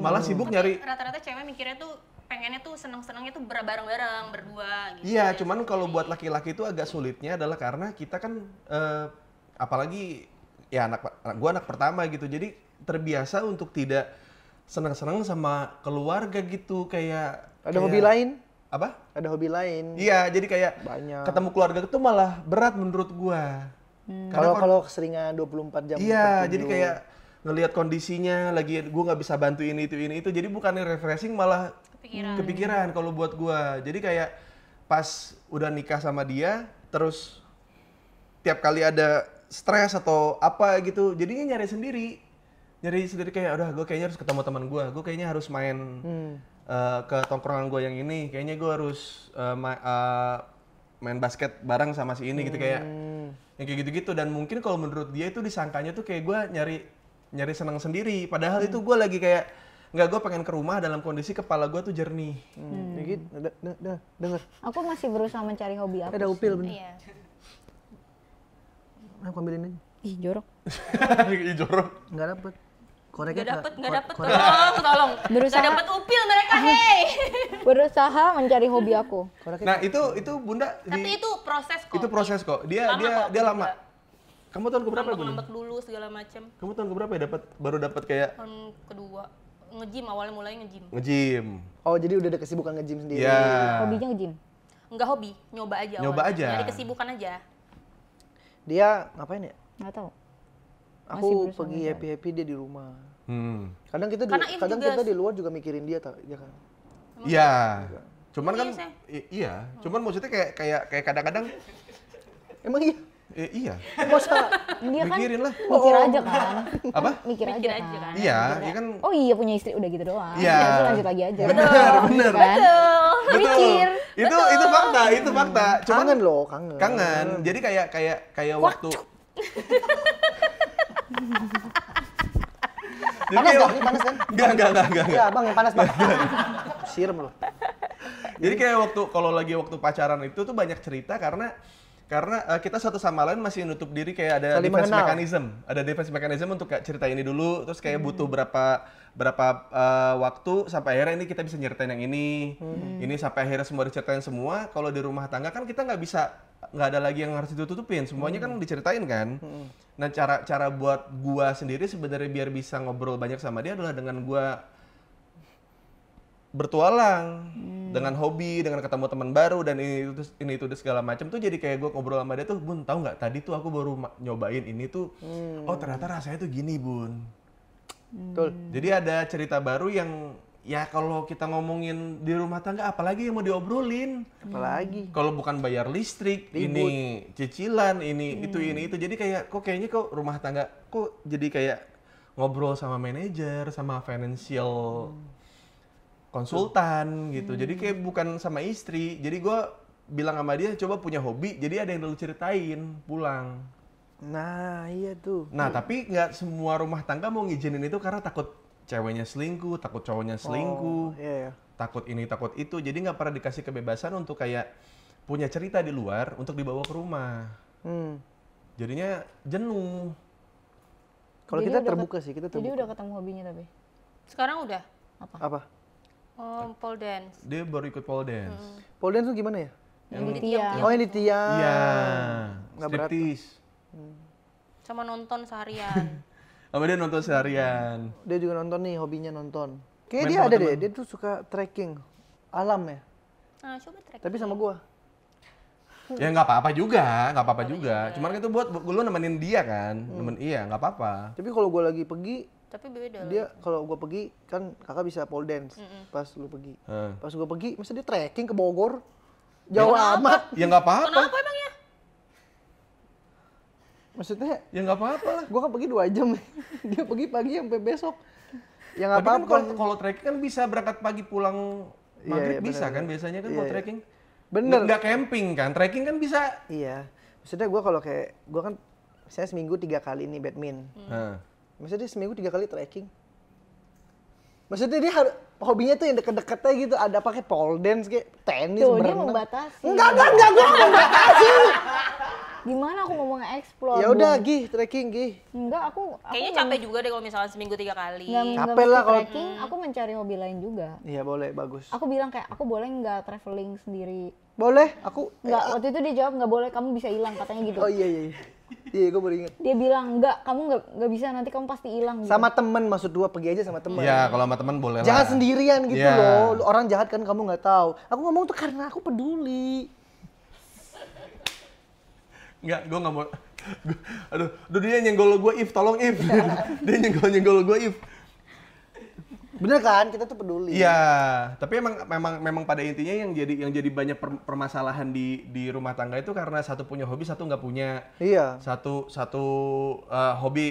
Malah sibuk nyari. Rata-rata cewek mikirnya tuh pengennya tuh seneng-senengnya tuh bareng-bareng berdua gitu. Iya, cuman kalau buat laki-laki itu agak sulitnya adalah karena kita kan apalagi ya gua anak pertama gitu. Jadi terbiasa untuk tidak senang-senang sama keluarga gitu, kayak Ada hobi lain? Apa? Ada hobi lain. Iya, jadi kayak Banyak. ketemu keluarga itu malah berat menurut gua. Kalau keseringan 24 jam. Iya, berkunjung. jadi kayak ngelihat kondisinya lagi gua nggak bisa bantu ini itu. Jadi bukannya refreshing malah kepikiran kalau buat gua. Jadi kayak pas udah nikah sama dia, terus tiap kali ada stres atau apa gitu, jadinya nyari sendiri kayak udah gue kayaknya harus ketemu teman gue kayaknya harus main ke tongkrongan gue yang ini, kayaknya gue harus main basket bareng sama si ini gitu, kayak yang kayak gitu-gitu. Dan mungkin kalau menurut dia itu disangkanya tuh kayak gue nyari senang sendiri, padahal itu gue lagi kayak nggak, gue pengen ke rumah dalam kondisi kepala gue tuh jernih. Ya gitu, denger. Aku masih berusaha mencari hobi aku. Ada upil bener. Iya. Aku ambilin aja. Ih, jorok. Ih, jorok. Nggak dapet. Koreknya Nggak dapet. Tolong. Berusaha. Nggak dapet upil mereka, hei. Berusaha mencari hobi aku. Nah, itu Bunda Tapi itu proses kok. itu proses kok. Dia lama. Kamu tahun keberapa, Bunda? Ngambek dulu segala macam. Kamu tahun keberapa ya baru dapat kayak Tahun kedua. Nge-gym, awalnya mulai nge-gym. nge-gym? Oh, jadi udah ada kesibukan nge-gym sendiri. Iya. Hobinya nge-gym. Enggak hobi, nyoba aja Nyoba awalnya. aja. Nyari kesibukan aja. Dia ngapain ya? Nggak tahu. Masih Aku berusaha pergi mencari. happy dia di rumah. Kadang Kadang kita di luar juga mikirin dia ya kan. Iya. Cuman Iya, kan Say. iya, cuman maksudnya kayak kadang-kadang Emang iya? iya. Masa Dia kan Mikirin lah. mikir aja kan. Apa? Mikir Mikir aja aja kan. kan. Iya, iya kan. Oh iya punya istri udah gitu doang. Iya. Ya, itu lanjut lagi aja. Bener. Kan? Betul. Mikir. Itu fakta. Cuman kangen loh, kangen. kangen. Jadi kayak waktu Panas nggak? Ini panas kan? Enggak. Iya, Bang, yang panas, Bang. Siram loh. Jadi kayak waktu pacaran itu tuh banyak cerita karena kita satu sama lain masih nutup diri, kayak ada Saling defense mengenal. mechanism. Ada defense mechanism untuk kayak cerita ini dulu, terus kayak butuh berapa waktu sampai akhirnya ini kita bisa nyeritain yang ini. Ini sampai akhirnya semua diceritain semua. Kalau di rumah tangga kan kita nggak ada lagi yang harus ditutupin. Semuanya kan diceritain kan. Nah, cara buat gua sendiri sebenarnya biar bisa ngobrol banyak sama dia adalah dengan gua bertualang, dengan hobi, dengan ketemu teman baru dan ini itu segala macam tuh, jadi kayak gue ngobrol sama dia tuh, Bun, tahu nggak tadi tuh aku baru nyobain ini tuh, oh ternyata rasanya tuh gini, Bun. Betul. Jadi ada cerita baru yang ya kalau kita ngomongin di rumah tangga apalagi yang mau diobrolin. Apalagi. Kalau bukan bayar listrik, ini cicilan, ini itu. Jadi kayak kayaknya rumah tangga kok jadi kayak ngobrol sama manajer, sama financial konsultan gitu. Jadi kayak bukan sama istri. Jadi gue bilang sama dia, coba punya hobi, jadi ada yang dulu ceritain pulang. Nah, iya tuh. Nah, tapi nggak semua rumah tangga mau ngizinin itu karena takut ceweknya selingkuh, takut cowoknya selingkuh, Iya, ya. takut ini, takut itu. Jadi nggak pernah dikasih kebebasan untuk kayak punya cerita di luar untuk dibawa ke rumah. Jadinya jenuh. Kalau Jadi kita udah terbuka sih, kita Jadi terbuka. udah ketemu hobinya tapi. Sekarang udah Apa? pole dance. Dia baru ikut pole dance. Pole dance tuh gimana ya? Yang di tiang. Oh, yang di tiang. Iya. Nggak berat. Striptease. Sama nonton seharian. Sama dia nonton seharian. Dia juga nonton nih, hobinya nonton. Kayaknya Main dia sama ada teman. deh, dia tuh suka trekking. Alam ya. Nah, coba track. Tapi sama gua. Ya nggak apa-apa juga. Cuman kan itu buat lu nemenin dia kan. Iya, nggak apa-apa. Tapi kalau gua lagi pergi, Tapi beda. dia kalau gua pergi kan kakak bisa pole dance. Pas lu pergi. Pas gua pergi, masa dia trekking ke Bogor? Jauh amat. Ya nggak apa-apa. Kenapa emangnya? Maksudnya, Ya nggak apa-apa lah. gua kan pergi 2 jam. Dia pergi pagi sampai besok. Ya nggak Tapi kan apa-apa. kalau trekking kan bisa berangkat pagi pulang Iya, maghrib iya, bisa benar, kan benar. biasanya kan Iya, kalau iya. trekking. Bener. Nggak camping kan. Trekking kan bisa. Iya. Maksudnya gua kalau kayak, gua kan saya seminggu 3 kali nih badminton. Nah. Maksudnya dia seminggu 3 kali trekking. Maksudnya dia hobinya tuh yang deket-deketnya gitu, ada pakai pole dance kayak tenis, Tuh, dia berenang. membatasi. Enggak, gua nggak membatasi. Gimana aku mau nge-explore? Ya udah, Bun? Gih, trekking, Gih. Enggak, aku Kayaknya capek juga deh kalau misalnya seminggu 3 kali. nggak Capek mesti lah kalau- trekking, aku mencari hobi lain juga. Iya, boleh, bagus. Aku bilang kayak, aku boleh nggak traveling sendiri? Boleh, aku Nggak, waktu itu dia jawab nggak boleh, kamu bisa hilang katanya gitu. Oh iya. Iya, gua baru inget. Dia bilang enggak, kamu nggak bisa, nanti kamu pasti hilang. Gitu. Sama temen, maksud gua pergi aja sama temen. Ya kalau sama teman boleh lah. Jangan sendirian gitu Iya. loh. Lu orang jahat kan kamu nggak tahu. Aku ngomong tuh karena aku peduli. Enggak, gue nggak mau. Aduh, dia nyenggol gue, If, tolong If. Dia nyenggol gue, If. Bener kan? Kita tuh peduli. Iya, tapi memang pada intinya yang jadi banyak permasalahan di rumah tangga itu karena satu punya hobi, satu nggak punya. Iya. Satu hobi,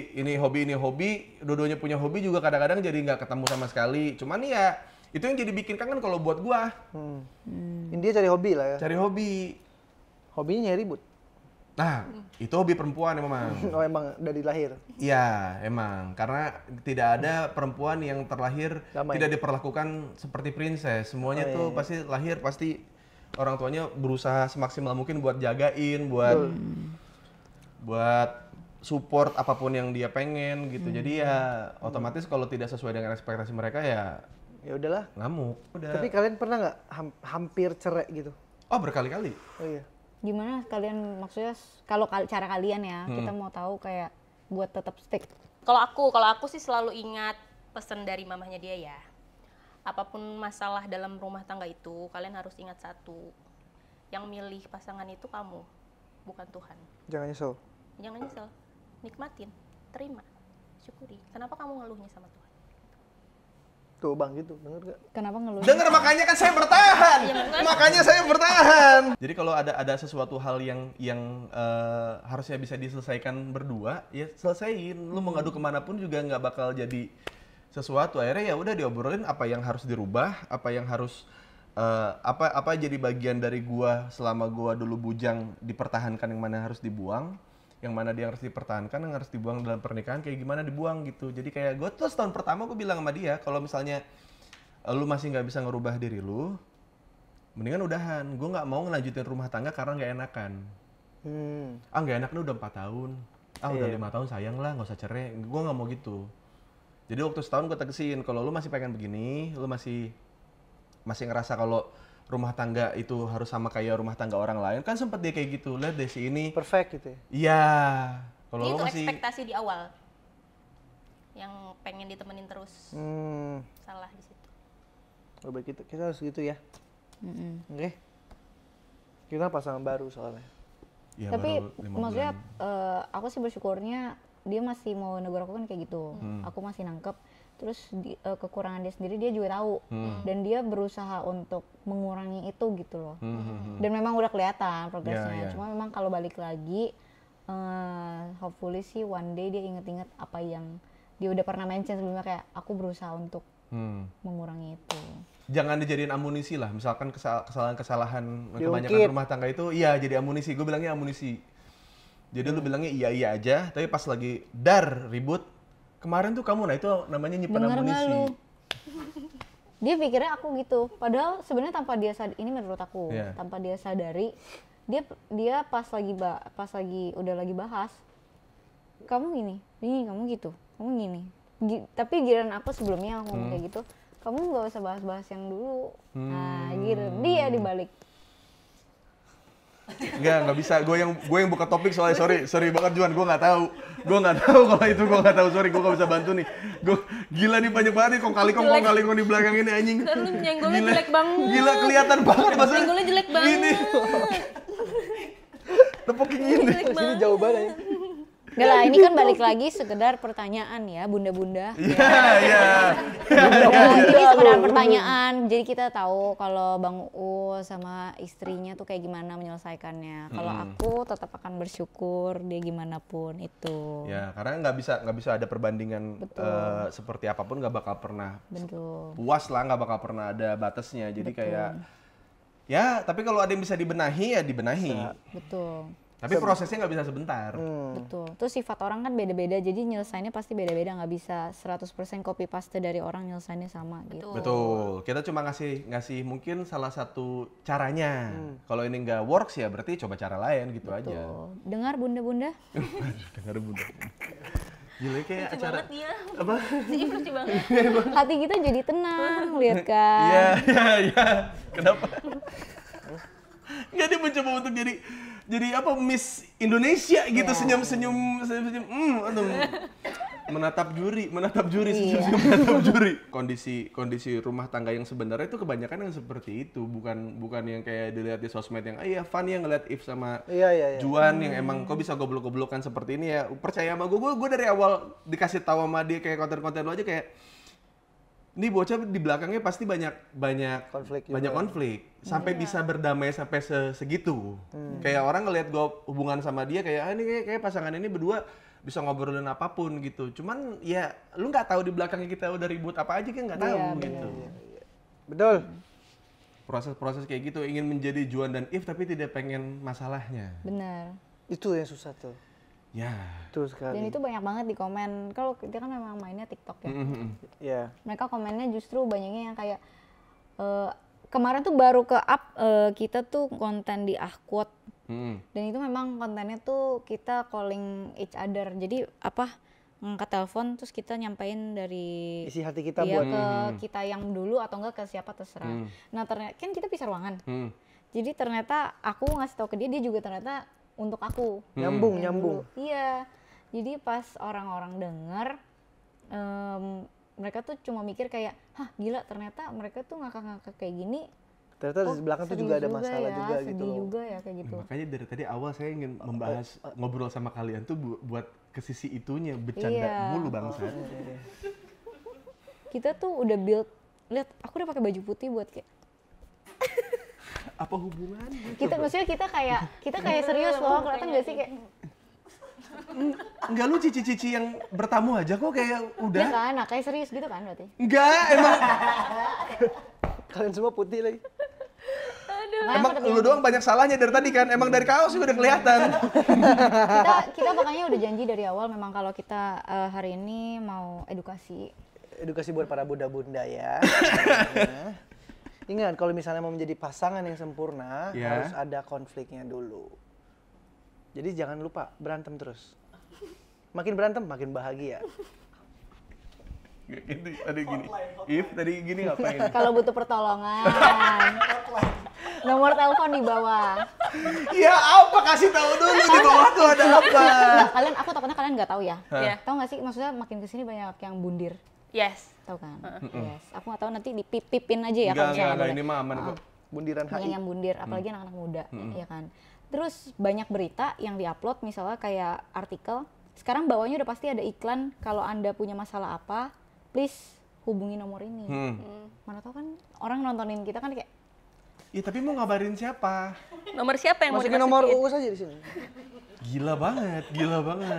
dua-duanya punya hobi juga kadang-kadang jadi nggak ketemu sama sekali. Cuman ya itu yang jadi bikin kangen kalau buat gua. Intinya cari hobi lah ya. Cari hobi. Hobinya nyari ribut. Nah, itu hobi perempuan memang. Oh emang dari lahir. Iya, emang. Karena tidak ada perempuan yang terlahir Damai. tidak diperlakukan seperti princess. Semuanya Oh, iya, tuh iya. pasti lahir, pasti orang tuanya berusaha semaksimal mungkin buat jagain, buat support apapun yang dia pengen gitu. Jadi ya otomatis kalau tidak sesuai dengan ekspektasi mereka ya udahlah. Ngamuk. Udah. Tapi kalian pernah nggak hampir cerai gitu? Oh, berkali-kali. Oh iya. Gimana kalian maksudnya kalau cara kalian ya, kita mau tahu kayak buat tetap stick. Kalau aku sih selalu ingat pesan dari mamahnya dia ya. Apapun masalah dalam rumah tangga itu, kalian harus ingat satu. Yang milih pasangan itu kamu, bukan Tuhan. Jangan nyesel. Jangan nyesel. Nikmatin, terima, syukuri. Kenapa kamu ngeluhnya sama Tuhan? Tuh Bang gitu, denger gak? Kenapa ngeluh? Dengar, makanya kan saya bertahan. Makanya saya bertahan. Jadi kalau ada sesuatu hal yang harusnya bisa diselesaikan berdua, ya selesaiin. Lu mau ngadu kemanapun juga nggak bakal jadi sesuatu. Akhirnya ya udah diobrolin apa yang harus dirubah, apa yang harus apa jadi bagian dari gua selama gua dulu bujang dipertahankan, yang mana harus dibuang, yang mana dia harus dipertahankan, yang harus dibuang dalam pernikahan kayak gimana dibuang gitu. Jadi kayak gue tuh tahun pertama gue bilang sama dia, kalau misalnya lu masih nggak bisa ngerubah diri lu, mendingan udahan. Gue nggak mau ngelanjutin rumah tangga karena nggak enakan. Nggak enaknya udah 4 tahun, udah 5 tahun, sayang lah, nggak usah cerai. Gue nggak mau gitu. Jadi waktu setahun gue tegesin, kalau lu masih pengen begini, lu masih ngerasa kalau rumah tangga itu harus sama kayak rumah tangga orang lain, kan sempet dia kayak gitu, lihat deh si ini perfect gitu ya? Iya, kalau Itu lo masih ekspektasi di awal yang pengen ditemenin terus. Salah di situ. Oh baik, kita harus gitu ya. Oke. Kita pasangan baru soalnya. ya, Tapi baru 5 maksudnya bulan. aku sih bersyukurnya dia masih mau negur aku kan kayak gitu. Aku masih nangkep. Terus kekurangan dia sendiri dia juga tahu. Dan dia berusaha untuk mengurangi itu gitu loh. Dan memang udah kelihatan progresnya. Cuma memang kalau balik lagi, hopefully sih one day dia inget-inget apa yang dia udah pernah mention sebelumnya, kayak aku berusaha untuk mengurangi itu. Jangan dijadiin amunisi lah, misalkan kesalahan-kesalahan kebanyakan rumah tangga itu, iya jadi amunisi. Gue bilangnya amunisi. Jadi lu bilangnya iya aja, tapi pas lagi ribut, kemarin tuh kamu, nah itu namanya nyimpen amunisi. Dia pikirnya aku gitu, padahal sebenarnya tanpa dia ini menurut aku, tanpa dia sadari, dia pas lagi udah lagi bahas, kamu gini, kamu gitu, kamu gini. Tapi giliran aku sebelumnya ngomong kayak gitu, kamu nggak usah bahas-bahas yang dulu. Nah, gitu. Dia dibalik. Nggak bisa. Gue yang buka topik soalnya, sorry banget Juan, gue nggak tahu kalau itu, gue nggak tahu, sorry, gue nggak bisa bantu nih. Gue gila nih, banyak banget nih kong kali kong di belakang ini anjing. Lu nyenggolnya jelek banget. Gila, kelihatan banget maksudnya. Nyenggolnya jelek banget. Ini. Tepuk ini. Sini jauh banget ya. Enggak lah, ini kan balik lagi sekedar pertanyaan ya, bunda-bunda. Iya. Ini sekedar pertanyaan, jadi kita tahu kalau Bang U sama istrinya tuh kayak gimana menyelesaikannya. Kalau aku tetap akan bersyukur dia gimana pun itu. Ya, karena nggak bisa ada perbandingan seperti apapun, nggak bakal pernah puas lah, nggak bakal pernah ada batasnya. Jadi kayak, ya tapi kalau ada yang bisa dibenahi ya dibenahi. Betul. Tapi prosesnya nggak bisa sebentar. Betul. Terus sifat orang kan beda-beda, jadi nyelesainnya pasti beda-beda, nggak bisa 100% copy paste dari orang nyelesainnya sama gitu. Betul. Kita cuma ngasih mungkin salah satu caranya. Kalau ini nggak works ya berarti coba cara lain gitu aja. Dengar bunda-bunda? Dengar bunda. Gila kayak Lucu acara banget dia. apa? Si If lucu banget. Hati kita jadi tenang, lihat kan. Iya. Kenapa? Nggak, dia mencoba untuk jadi apa, Miss Indonesia gitu, senyum-senyum menatap juri menatap juri. Kondisi rumah tangga yang sebenarnya itu kebanyakan yang seperti itu, bukan yang kayak dilihat di sosmed yang fun yang ngeliat If sama Juan yang emang kok bisa goblok-goblokan seperti ini ya. Percaya sama gue dari awal dikasih tahu sama dia kayak konten-konten lo aja kayak ini bocah di belakangnya pasti banyak konflik sampai bisa berdamai sampai segitu. Kayak orang ngelihat gue hubungan sama dia kayak ini kayak pasangan ini berdua bisa ngobrolin apapun gitu. Cuman ya lu nggak tahu di belakangnya kita udah ribut apa aja kan nggak tahu gitu. Betul. Proses-proses kayak gitu, ingin menjadi Juan dan If tapi tidak pengen masalahnya. Benar. Itu yang susah tuh. Ya. Betul sekali. Dan itu banyak banget di komen. Kalau kita kan memang mainnya TikTok ya. Iya. Mereka komennya justru banyaknya yang kayak kemarin tuh baru ke up kita tuh konten di Ahquat Dan itu memang kontennya tuh kita calling each other. Jadi ngangkat telepon terus kita nyampein dari isi hati kita buat buat ke kita yang dulu atau enggak ke siapa terserah. Nah ternyata kan kita pisah ruangan. Jadi ternyata aku ngasih tahu ke dia, dia juga ternyata untuk aku. Nyambung. Iya. Jadi pas orang-orang denger, mereka tuh cuma mikir kayak, hah gila ternyata mereka tuh ngakak-ngakak kayak gini. Ternyata di belakang tuh juga ada masalah juga gitu sedih loh. juga ya kayak gitu. Makanya dari tadi awal saya ingin membahas ngobrol sama kalian tuh buat ke sisi itunya, bercanda mulu bangsa. Kita tuh udah build, lihat aku udah pakai baju putih buat kayak apa hubungannya? Maksudnya kita kayak serius loh, kelihatan gak sih kayak Enggak, lu cici-cici yang bertamu aja kok kayak udah. ya kan, kayak serius gitu kan berarti. Enggak, emang Kalian semua putih lagi. emang lu doang banyak salahnya dari tadi kan. Emang dari kaos juga udah kelihatan. kita makanya udah janji dari awal memang kalau kita hari ini mau edukasi Buat para bunda-bunda ya. Ingat kalau misalnya mau menjadi pasangan yang sempurna harus ada konfliknya dulu. Jadi jangan lupa berantem terus. Makin berantem makin bahagia. Tadi gini. Tadi gini ngapain? kalau butuh pertolongan. Nomor telepon di bawah. Ya apa, kasih tahu dulu di bawah tuh ada apa. Nah, aku takutnya kalian nggak tahu ya. Iya. Tahu nggak sih, maksudnya makin kesini banyak yang bundir. Yes. Tahu kan? Yes. Aku nggak tahu, nanti dipipin aja ya kalau Enggak, misalnya ini mah aman kok. Bundiran banyak HI. yang bundir, apalagi anak-anak muda, ya kan. Terus banyak berita yang diupload, misalnya kayak artikel. Sekarang bawahnya udah pasti ada iklan, kalau Anda punya masalah apa, please hubungi nomor ini. Mana tahu kan orang nontonin kita kan kayak, Iya, tapi mau ngabarin siapa? Nomor siapa yang Masukin mau nomor dimasukin? uus aja di sini. Gila banget.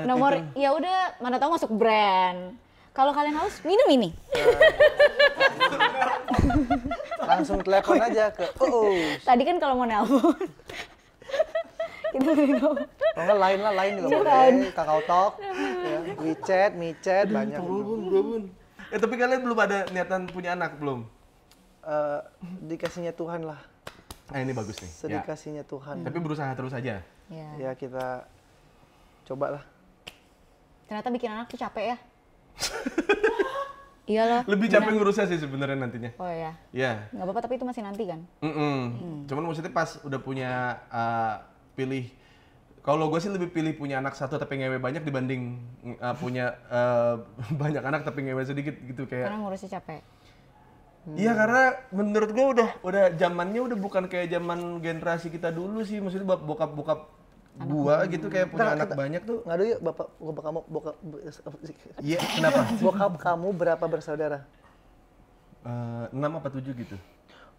nomor ya udah mana tahu masuk brand. Kalau kalian haus, minum ini. Langsung telepon aja ke uus. Tadi kan kalau mau nelpon. Kita minum. Kalau nggak lain juga boleh. Kakao Talk, ya. WeChat, MiChat, banyak. Bun. Tapi kalian belum ada niatan punya anak belum? Dikasihnya Tuhan lah. Ini bagus nih. Sedikasihnya Tuhan. Tapi berusaha terus aja. Ya. Ya kita cobalah. Ternyata bikin anak tuh capek ya. Iyalah. Lebih capek ngurusnya sih sebenarnya nantinya. Oh ya. Iya. Nggak apa-apa, tapi itu masih nanti kan. Cuman maksudnya pas udah punya pilih. Kalau gue sih lebih pilih punya anak satu tapi ngewe banyak dibanding punya banyak anak tapi ngewe sedikit gitu kayak. Karena ngurusnya capek. Iya, karena menurut gue udah zamannya udah bukan kayak zaman generasi kita dulu sih. Maksudnya bokap gua gitu kayak punya anak banyak tuh. Ngadu yuk bapak kamu Iya, kenapa? bokap kamu berapa bersaudara? 6 apa 7 gitu.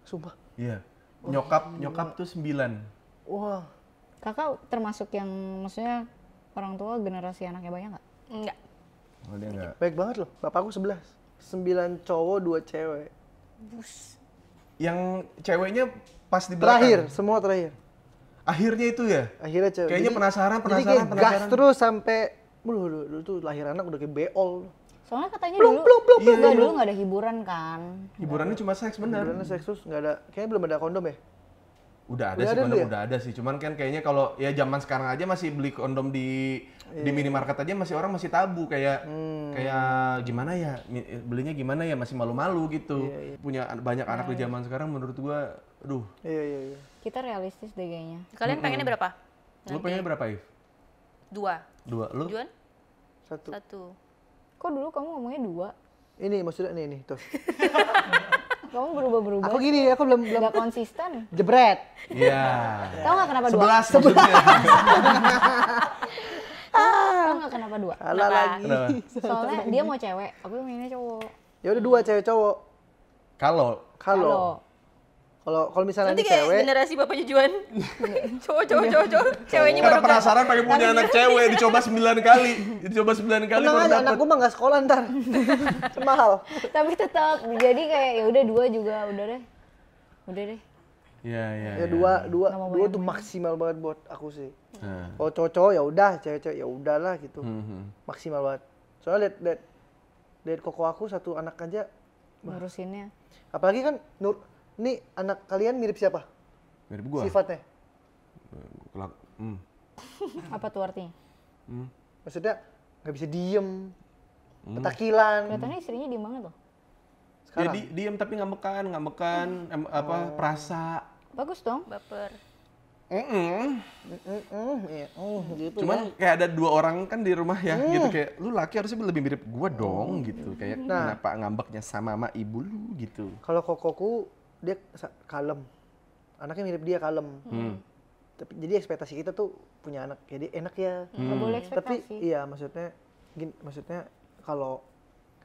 Sumpah. Iya. Nyokap tuh 9. Wah. Kakak termasuk yang maksudnya orang tua generasi anaknya banyak nggak? Enggak. Oh, dia enggak. Baik banget loh. Bapakku 11. 9 cowok, 2 cewek. Yang ceweknya pas di belakang. Terakhir, semua terakhir. Akhirnya itu ya? Akhirnya cewek. Kayaknya penasaran. Jadi kayak gas terus sampai dulu tuh lahir anak udah kayak beol. Soalnya katanya Blum, dulu blum, blum, blum, enggak, blum. dulu nggak ada hiburan kan. Hiburannya cuma seks, bener. Beneran seks terus nggak ada, kayaknya belum ada kondom ya? Udah ada Udah sih ada kondom, dulu ya? udah ada sih. Cuman kan kayaknya kalau ya zaman sekarang aja masih beli kondom di minimarket aja orang masih tabu kayak gimana ya belinya gimana ya, masih malu-malu gitu. Punya banyak anak di zaman sekarang menurut gua aduh. Iya. Kita realistis deh kayaknya. Kalian pengennya berapa? Lu pengen berapa, If? 2. 2. Lu? Juan? 1. 1. Kok dulu kamu ngomongnya 2? Ini maksudnya nih tuh. Kamu berubah-berubah. Aku gini, aku belum nggak konsisten. jebret. Iya. Tahu nggak kenapa 2? 11 maksudnya. Tahu nggak kenapa 2? Salah lagi. Kenapa? Soalnya dia mau cewek, aku mainnya cowok. Ya udah 2 cewek cowok. Kalau Kalau misalnya Nanti ini kayak cewek, generasi bapaknya Juan. cowok. Ceweknya karena baru penasaran pengen punya anak cewek, dicoba 9 kali. Dicoba 9 kali tenang baru aja, dapet. anak gue mah nggak sekolah ntar. Mahal. Tapi tetap jadi kayak ya udah 2 juga udah deh. Iya. Ya dua Nggak mau tuh maksimal banget buat aku sih. Nah. Kalau cowok ya udah, cewek-cewek ya udahlah gitu. Maksimal banget. Soalnya lihat koko aku 1 anak aja. Ngurusinnya. Apalagi kan ini anak kalian mirip siapa? Mirip gua. Sifatnya. Apa tuh artinya? Maksudnya nggak bisa diem, petakilan. Kelihatannya istrinya diem banget loh. Ya diem tapi ngambekan, perasa. Bagus dong. Baper. Gitu Cuman kayak ada 2 orang kan di rumah ya, gitu kayak lu laki harusnya lebih mirip gua dong gitu. Kayak kenapa ngambeknya sama ibu lu gitu. Kalau kokoku dia kalem, anaknya mirip dia kalem. Tapi jadi ekspektasi kita tuh punya anak jadi enak ya. Nggak boleh Tapi ekspektasi. iya maksudnya kalau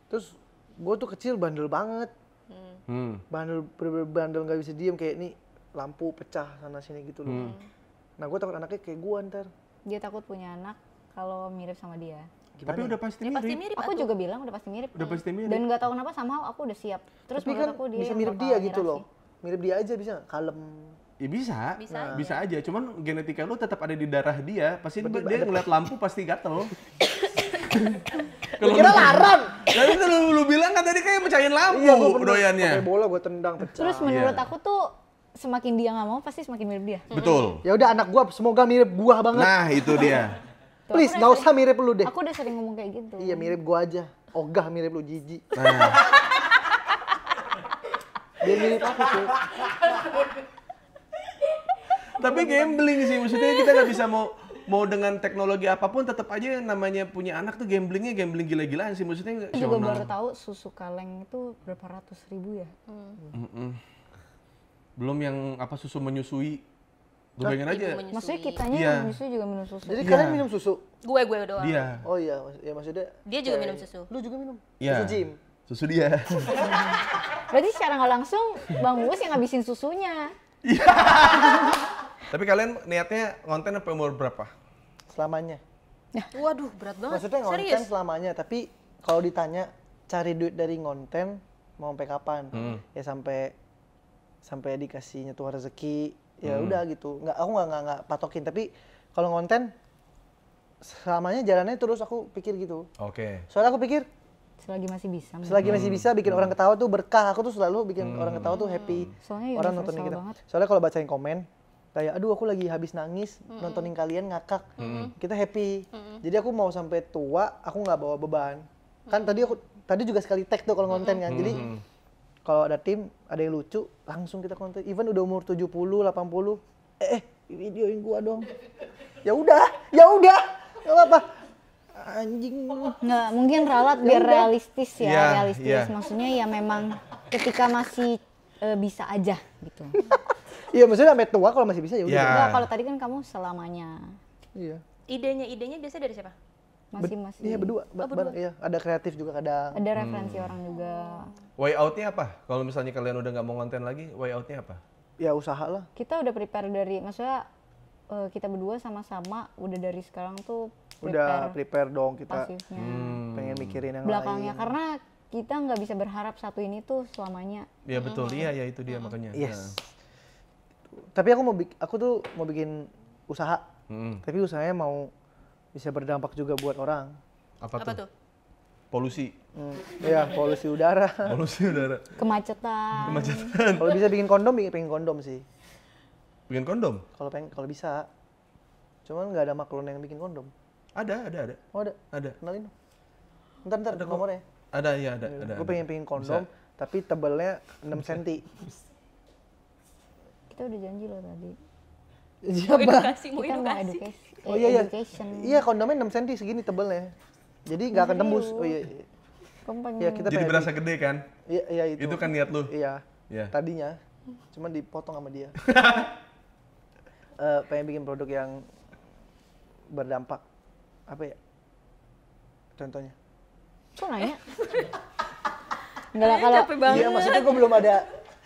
terus gue tuh kecil bandel banget, bandel nggak bisa diem kayak nih lampu pecah sana sini gitu loh. Nah gue takut anaknya kayak gue ntar. Dia takut punya anak kalau mirip sama dia. Gimana? Tapi udah pasti Dia pasti mirip. mirip. Aku juga bilang udah pasti mirip. Udah pasti mirip. Dan nggak tahu kenapa somehow aku udah siap. Terus Tapi menurut kan aku dia bisa yang mirip bakal dia gitu nyerasi. loh. Mirip dia aja bisa nggak? Kalem. Ya bisa, Bisa aja. Cuman genetika lu tetap ada di darah dia. Pasti Berarti dia ngeliat lampu pasti gatel. Gue kira larang. Jadi itu lu bilang kan tadi kayak pecahin lampu doyannya. Pakai bola gue tendang pecah. Terus menurut aku tuh semakin dia nggak mau pasti semakin mirip dia. Betul. Ya udah anak gua semoga mirip gua banget. Nah itu dia. Tuh, Please aku nggak udah usah mirip lu deh. Aku udah sering ngomong kayak gitu. Iya mirip gua aja. Ogah mirip lu jijik. Nah, Dia mirip aku tuh. tapi gambling sih, maksudnya kita nggak bisa mau dengan teknologi apapun tetap aja yang namanya punya anak tuh gamblingnya gambling gila-gilaan sih, maksudnya Aku juga baru tahu susu kaleng itu berapa ratus ribu ya. belum yang susu menyusui. Lu bayangin aja. Maksudnya kitanya Iya. yang menyusui juga minum susu. Jadi Iya. kalian minum susu? Gue doang. Dia. Oh iya, ya maksudnya. Dia juga kayak- minum susu. Lu juga minum? Iya. Susu Jim? Susu dia. Berarti secara nggak langsung Bang Uus yang ngabisin susunya. Tapi kalian niatnya konten sampai umur berapa? Selamanya. Waduh, berat banget. Maksudnya ngonten Serius? selamanya, tapi kalau ditanya cari duit dari ngonten mau sampai kapan? Ya sampai dikasihnya Tuhan rezeki, ya udah gitu. Aku nggak patokin, tapi kalau ngonten selamanya jalannya terus aku pikir gitu. Oke. Soalnya aku pikir Selagi masih bisa. selagi masih bisa bikin orang ketawa tuh berkah. Aku tuh selalu bikin orang ketawa tuh happy. Soalnya Orang universal nontonin kita. banget. Soalnya kalau bacain komen kayak aduh aku lagi habis nangis nontonin kalian ngakak. Kita happy. Jadi aku mau sampai tua aku nggak bawa beban. Kan tadi juga sekali tag tuh kalau ngonten kan. Jadi kalau ada tim, ada yang lucu, langsung kita konten. Even udah umur 70, 80, videoin gua dong. Ya udah, nggak apa-apa. Anjing. Nggak, mungkin ralat biar realistis ya, Iya, realistis. iya. Maksudnya ya memang ketika masih bisa aja gitu. Iya maksudnya sampai tua kalau masih bisa ya udah. Iya. Nggak, kalau tadi kan kamu selamanya Iya. Idenya biasanya dari siapa? masih Iya berdua, bareng. Iya, ada kreatif juga kadang. ada referensi orang juga. Way out-nya apa? Kalau misalnya kalian udah nggak mau konten lagi, way out-nya apa? Ya usaha lah. Kita udah prepare dari, maksudnya kita berdua sama-sama udah dari sekarang tuh Udah prepare dong kita pasifnya. pengen mikirin yang Belakangnya lain. karena kita nggak bisa berharap satu ini tuh selamanya. Ya betul, iya ya itu dia makanya. Yes. Tapi aku tuh mau bikin usaha. Tapi usahanya mau bisa berdampak juga buat orang. Apa tuh? tuh? Polusi. Iya, polusi udara. Polusi udara. Kemacetan. Kalau bisa bikin kondom, bikin kondom sih. Bikin kondom? Kalau bisa. Cuman nggak ada maklun yang bikin kondom. Ada. Oh ada? Ada. Kenalin dong. Ntar nomornya. Ada, iya ada. Gue pengen kondom, tapi tebelnya 6 cm. Kita udah janji loh tadi. Siapa? Mau Kita mau edukasi. Oh iya. education. Iya kondomnya 6 cm segini tebelnya. Jadi nggak akan tembus. Oh iya. Kamu pengen Iya kita Jadi pengen berasa gede kan? Iya itu. Itu kan niat lu. Iya. Iya. Tadinya. Cuman dipotong sama dia. Pengen bikin produk yang berdampak. Apa ya? Contohnya. Kok nanya? Enggak lah kalau Capek banget. Iya maksudnya gue belum ada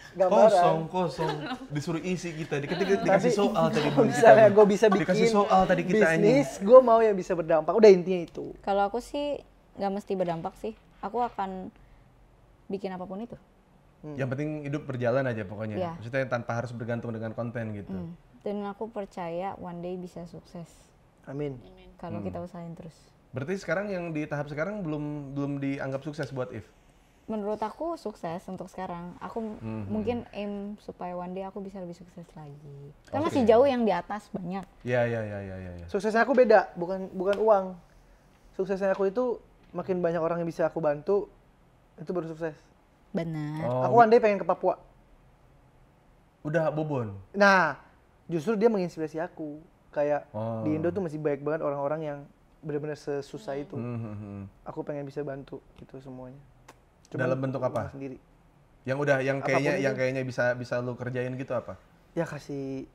gambaran. Kosong. Disuruh isi kita. Dikasih soal tadi. Kalau misalnya gue bisa bikin Dikasih soal tadi kita bisnis, gue mau yang bisa berdampak. Udah intinya itu. kalau aku sih nggak mesti berdampak sih. Aku akan bikin apapun itu. Yang penting hidup berjalan aja pokoknya. Iya. Maksudnya tanpa harus bergantung dengan konten gitu. Dan aku percaya one day bisa sukses Amin. kalau kita usahain terus. Berarti sekarang yang di tahap sekarang belum dianggap sukses buat If? menurut aku sukses untuk sekarang. Aku mungkin aim supaya one day aku bisa lebih sukses lagi. Kan masih jauh yang di atas banyak. Iya. Suksesnya aku beda, bukan uang. Suksesnya aku itu makin banyak orang yang bisa aku bantu, itu baru sukses. Benar. Aku one day pengen ke Papua. Udah Bobon. Nah, justru dia menginspirasi aku. Kayak di Indo tuh masih banyak banget orang-orang yang benar-benar sesusah itu. Aku pengen bisa bantu gitu semuanya. Dalam bentuk apa? Sendiri. Yang kayaknya bisa lu kerjain gitu apa? Ya kasih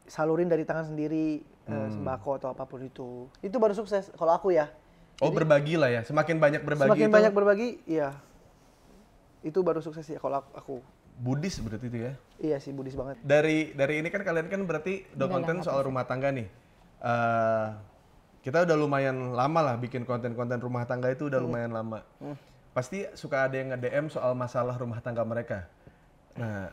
salurin dari tangan sendiri, sembako atau apapun itu. Itu baru sukses kalau aku ya. Oh, berbagi lah ya. Semakin banyak berbagi Semakin itu. banyak berbagi, iya. Itu baru sukses ya kalau aku. Buddhis berarti itu ya. Iya sih, Buddhis banget. Dari ini kan kalian kan berarti udah konten soal rumah tangga nih. Kita udah lumayan lama lah bikin konten-konten rumah tangga itu udah lumayan lama. Pasti suka ada yang nge-DM soal masalah rumah tangga mereka. Nah,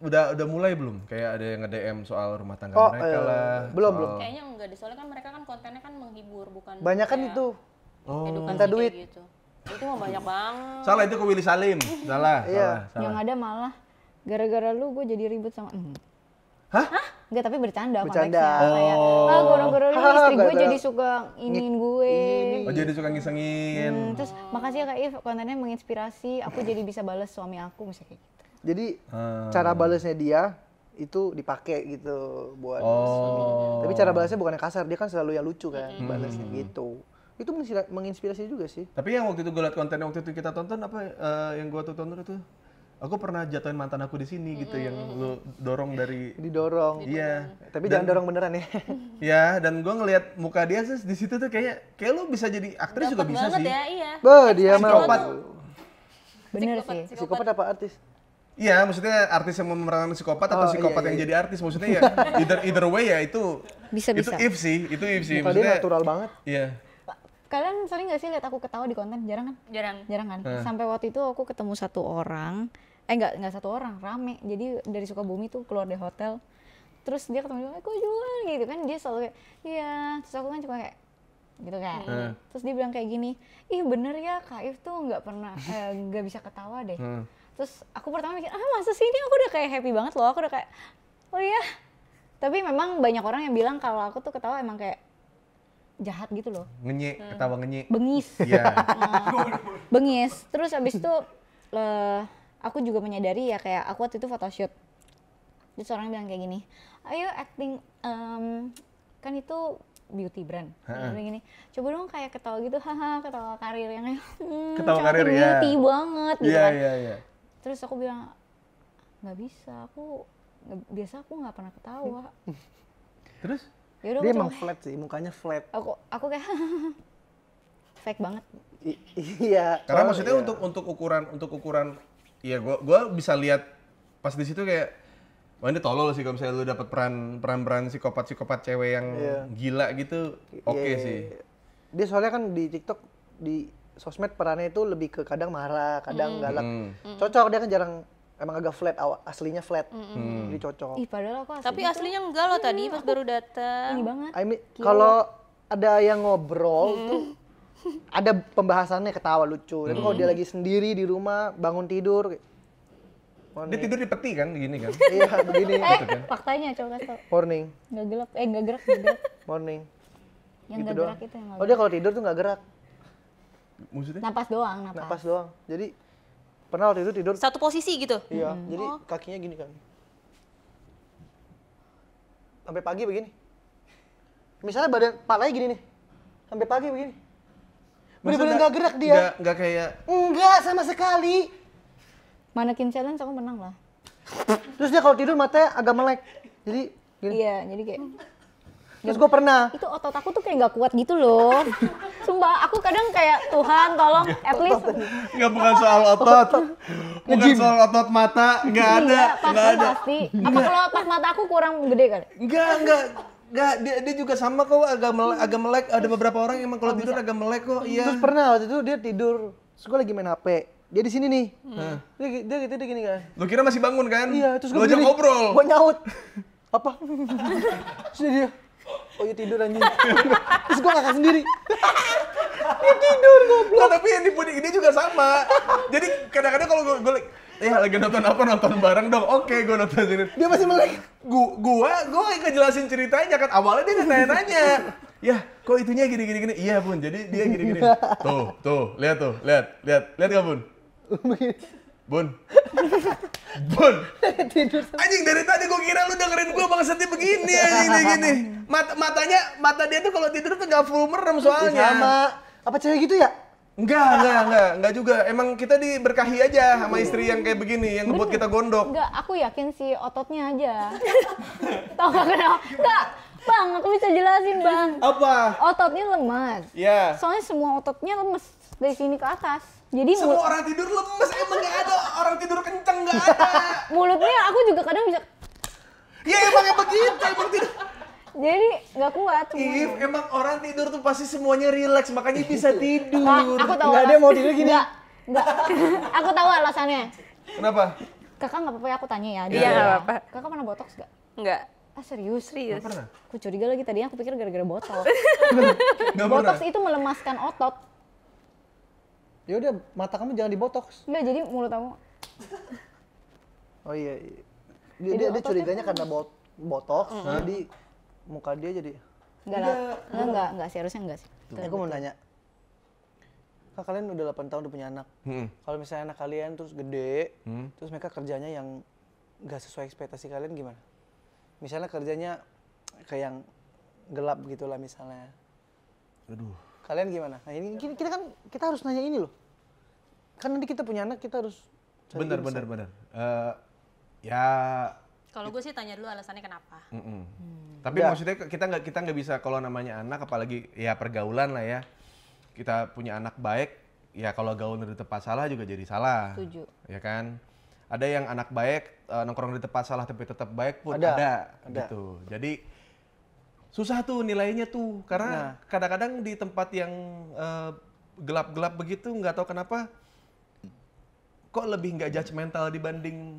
udah mulai belum? Kayak ada yang nge-DM soal rumah tangga mereka lah. Belum. Kayaknya enggak deh, soalnya kan mereka kan kontennya kan menghibur, bukan Banyak kan kayak itu. edukasi minta kayak duit. gitu. Itu mah banyak banget. Salah itu ke Willy Salim. Salah. Yang ada malah gara-gara lu gue jadi ribut sama Hah? Enggak, tapi bercanda Bercanda. konteksnya. Kayak, gara-gara lu istri gue jadi suka iniin gue. Oh, jadi suka ngisengin. Terus makasih ya Kak If, kontennya menginspirasi, aku jadi bisa balas suami aku, misalnya kayak gitu. Jadi cara balasnya dia itu dipakai gitu buat suami. Tapi cara balasnya bukan yang kasar, dia kan selalu yang lucu kan balasnya gitu. Itu menginspirasi juga sih. Tapi yang waktu itu gue liat konten yang waktu itu kita tonton yang gue tonton itu, aku pernah jatuhin mantan aku di sini gitu yang lu dorong dari. Didorong. Iya. Tapi jangan dorong beneran ya. Ya, dan gue ngeliat muka dia sih di situ tuh kayak lu bisa jadi aktris juga bisa banget sih. ya, iya. Dia mah. Psikopat. Bener sih. Psikopat apa artis? Iya, maksudnya artis yang memerankan psikopat atau psikopat yang jadi artis, maksudnya ya either way ya itu. Bisa. Itu if sih. Muka dia natural banget. Iya. Kalian sering gak sih lihat aku ketawa di konten? Jarang kan? Jarang. kan? Sampai waktu itu aku ketemu satu orang, enggak satu orang, rame. Jadi dari Sukabumi tuh keluar dari hotel. Terus dia ketemu dia, kok jual gitu kan. Dia selalu kayak, iya. Terus aku kan cuma kayak, gitu kan. Terus dia bilang kayak gini, ih bener ya Kak If tuh nggak pernah, nggak bisa ketawa deh. Terus aku pertama mikir, masa sih ini aku udah kayak happy banget loh. Aku udah kayak, oh iya. Tapi memang banyak orang yang bilang kalau aku tuh ketawa emang kayak jahat gitu loh. Ketawa ngenyek. Bengis. Iya. Bengis. Terus abis itu aku juga menyadari ya kayak aku waktu itu photoshoot. Terus orang bilang kayak gini, ayo acting, kan itu beauty brand. Bilang gini, coba dong kayak ketawa gitu, ketawa karir yang kayak Ketawa karir ya. beauty banget gitu kan. Iya. Terus aku bilang, nggak bisa, biasa aku nggak pernah ketawa. Terus? Yaudah, Dia emang flat sih, mukanya flat. Aku kayak fake banget. Iya. Karena maksudnya untuk ukuran, iya gua bisa lihat pas di situ kayak, wah ini tolol sih kalau misalnya lu dapat peran psikopat cewek yang gila gitu, oke sih. Dia soalnya kan di TikTok, di sosmed perannya itu lebih ke kadang marah, kadang galak. Cocok, dia kan jarang, emang agak flat, aslinya flat. Jadi cocok. Ih padahal aku Tapi aslinya enggak loh tadi pas baru datang. ini banget. Kalau ada yang ngobrol tuh ada pembahasannya ketawa lucu. Tapi kalau dia lagi sendiri di rumah, bangun tidur, Dia tidur di peti kan, gini kan? iya begini. Faktanya coba kasih tau. Morning, Nggak gelap, nggak gerak. morning. Yang Gitu nggak doang. gerak itu yang nggak Oh dia kalau tidur tuh nggak gerak, Maksudnya? napas doang, napas doang. Jadi pernah waktu itu tidur, Satu posisi gitu. iya. Jadi kakinya gini kan, sampai pagi begini. Misalnya badan palanya gini nih, sampai pagi begini. Bener-bener nggak gerak dia. Nggak kayak. Enggak sama sekali. Manekin challenge aku menang lah. Terus dia kalau tidur matanya agak melek. Jadi gini. Iya, jadi kayak Terus gue pernah. itu otot aku tuh kayak nggak kuat gitu loh. Sumpah, aku kadang kayak Tuhan tolong at least Nggak, bukan soal otot. Bukan soal otot mata, nggak ada. pasti. Apa kalau otot mata aku kurang gede kali? Enggak, dia juga sama kok, agak melek. Ada beberapa orang yang emang kalau tidur agak melek kok, iya. Terus pernah waktu itu dia tidur. Terus gue lagi main HP. Dia di sini nih. Dia gini kan. Lu kira masih bangun kan? Iya, terus gue Lu ajak ngobrol. Gue nyaut. Apa? Terus dia, oh iya tidur anjing. Terus gue ngakak sendiri. Dia tidur goblok. Nah, tapi yang dia juga sama. sama. Jadi kadang-kadang kalau gue lagi nonton bareng dong. Oke, gue nonton sini. Dia masih melek. Gue ngejelasin ceritanya kan. Awalnya dia nanya-nanya. Ya, kok itunya gini. Iya, Bun. Jadi dia gini. Tuh, lihat gak, Bun? Bun. Tidur. Anjing dari tadi gue kira lu dengerin gue bangsatnya begini anjing gini. Mata dia tuh kalau tidur tuh gak full merem soalnya. Sama. Apa cewek gitu ya? Enggak juga. Emang kita diberkahi aja sama istri yang kayak begini, yang ngebuat kita gondok. Enggak, aku yakin sih ototnya aja. Tahu gak kenapa? Enggak, Bang, aku bisa jelasin, Bang. Apa? Ototnya lemas. Ya. Soalnya semua ototnya lemas dari sini ke atas. Jadi Semua orang tidur lemes, emang gak ada orang tidur kenceng, gak ada. mulutnya aku juga kadang bisa. Ya emang begitu, emang tidur. Jadi nggak kuat If, semuanya. emang orang tidur tuh pasti semuanya rileks, makanya bisa tidur. Kak, aku tahu. Nggak ada yang mau tidur gini. Enggak. Aku tahu alasannya. Kenapa? Kakak nggak apa-apa ya aku tanya ya. Iya, nggak apa-apa. Kakak pernah botox nggak? Enggak. Ah serius? Serius. Gak pernah? Aku curiga lagi tadinya aku pikir gara-gara botox. Gak Botox pernah? itu melemaskan otot. Ya udah, mata kamu jangan dibotox. Enggak, jadi mulut kamu. Oh iya. Jadi Dia ototnya curiganya karena botox, jadi muka dia jadi. Enggak lah. Enggak sih, harusnya enggak sih. Aku mau nanya. Kak, kalian udah 8 tahun udah punya anak. Kalau misalnya anak kalian terus gede, terus mereka kerjanya yang nggak sesuai ekspektasi kalian gimana? Misalnya kerjanya kayak yang gelap gitulah misalnya. Aduh. Kalian gimana? Nah ini kita harus nanya ini loh. Kan nanti kita punya anak, kita harus cari Bener. insight. Ya. Kalau gue sih tanya dulu alasannya kenapa. Tapi Ya. maksudnya kita nggak bisa kalau namanya anak, apalagi ya pergaulan lah ya. Kita punya anak baik, ya kalau gaul di tempat salah juga jadi salah. Setuju. Ya kan? Ada yang anak baik nongkrong di tempat salah tapi tetap baik pun Ada. gitu. Jadi susah tuh nilainya tuh karena kadang-kadang di tempat yang gelap-gelap begitu nggak tahu kenapa kok lebih nggak judgmental dibanding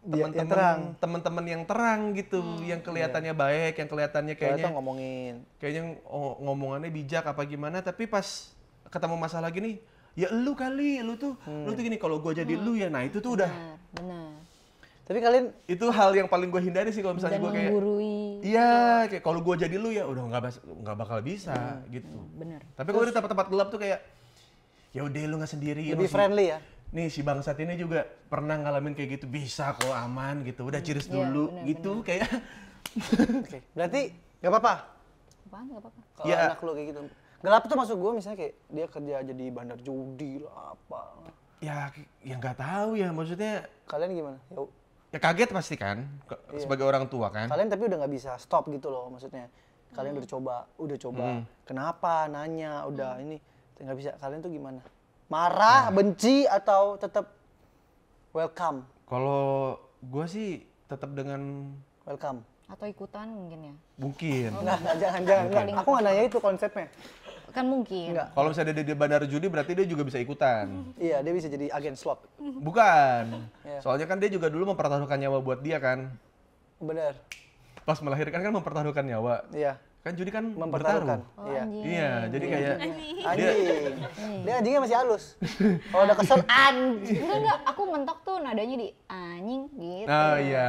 Yang terang. teman-teman yang terang gitu, yang kelihatannya baik, yang kelihatannya kayaknya Kita ngomongin. ngomongannya bijak apa gimana, tapi pas ketemu masalah gini, ya lu tuh gini, kalau gua jadi lu ya, nah itu tuh udah Benar. Tapi kalian itu hal yang paling gue hindari sih kalau misalnya Dan gue kayak menggurui. iya kayak kalau gue jadi lu ya udah nggak bakal bisa gitu. Benar. Tapi kalau di tempat-tempat gelap tuh kayak ya udah lu nggak sendiri. lebih friendly ya. Nih si bangsat ini juga pernah ngalamin kayak gitu, bisa kok aman gitu. Udah cheers Iya, dulu benar, gitu kayak. Oke. Berarti nggak apa-apa Apaan nggak apa-apa. kalau Ya. anak lu kayak gitu. Gelap tuh maksud gue misalnya kayak dia kerja jadi bandar judi lah apa. Ya nggak tahu ya maksudnya. Kalian gimana? Ya kaget pasti kan sebagai orang tua kan. Kalian tapi udah nggak bisa stop gitu loh maksudnya. Kalian udah coba. Kenapa? Nanya, udah ini nggak bisa. Kalian tuh gimana? Marah, benci atau tetap welcome? Kalau gue sih tetap dengan Welcome. Atau ikutan mungkin ya. mungkin. Nggak, jangan. Nggak. Aku nggak nanya itu konsepnya. Kan mungkin. Nggak. Kalau misalnya dia di bandar judi berarti dia juga bisa ikutan. Iya, dia bisa jadi agen slot. Bukan. Iya. Soalnya kan dia juga dulu mempertaruhkan nyawa buat dia kan. Bener. Pas melahirkan kan mempertaruhkan nyawa. Iya. Kan judi kan Mempertaruhkan. bertaruh. Oh, Iya. anjing. Iya, jadi kayak Anjing. Dia anjingnya masih halus. Kalau udah kesel anjing. Enggak, aku mentok tuh nadanya di anjing gitu. nah iya.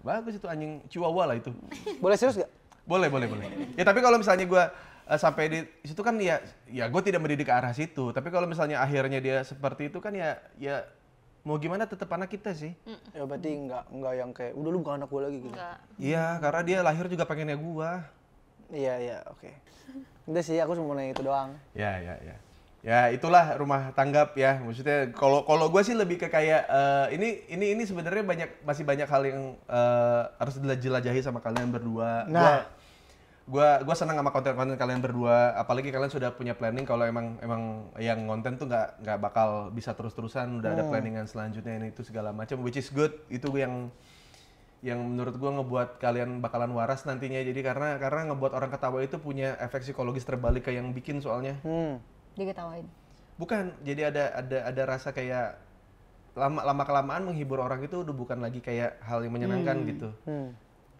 Bagus itu anjing chihuahua lah itu. Boleh serius gak? Boleh. Ya tapi kalau misalnya gue sampai di situ kan ya gue tidak mendidik ke arah situ. Tapi kalau misalnya akhirnya dia seperti itu kan ya mau gimana tetap anak kita sih. Ya berarti nggak yang kayak udah lu bukan anak gue lagi gitu. Enggak. Iya, karena dia lahir juga pengennya gue. Iya, oke. Udah sih, aku cuma mau nanya itu doang. Ya. Ya itulah rumah tanggap ya. Maksudnya kalau gue sih lebih ke kayak ini sebenarnya masih banyak hal yang harus dijelajahi sama kalian berdua. Nah. Gue senang sama konten-konten kalian berdua. Apalagi kalian sudah punya planning kalau emang yang konten tuh nggak bakal bisa terus-terusan. Udah ada planningan selanjutnya ini itu segala macam. Which is good. Itu yang menurut gue ngebuat kalian bakalan waras nantinya. Jadi karena ngebuat orang ketawa itu punya efek psikologis terbalik ke yang bikin soalnya. Diketawain. Bukan, jadi ada rasa kayak lama kelamaan menghibur orang itu udah bukan lagi kayak hal yang menyenangkan gitu.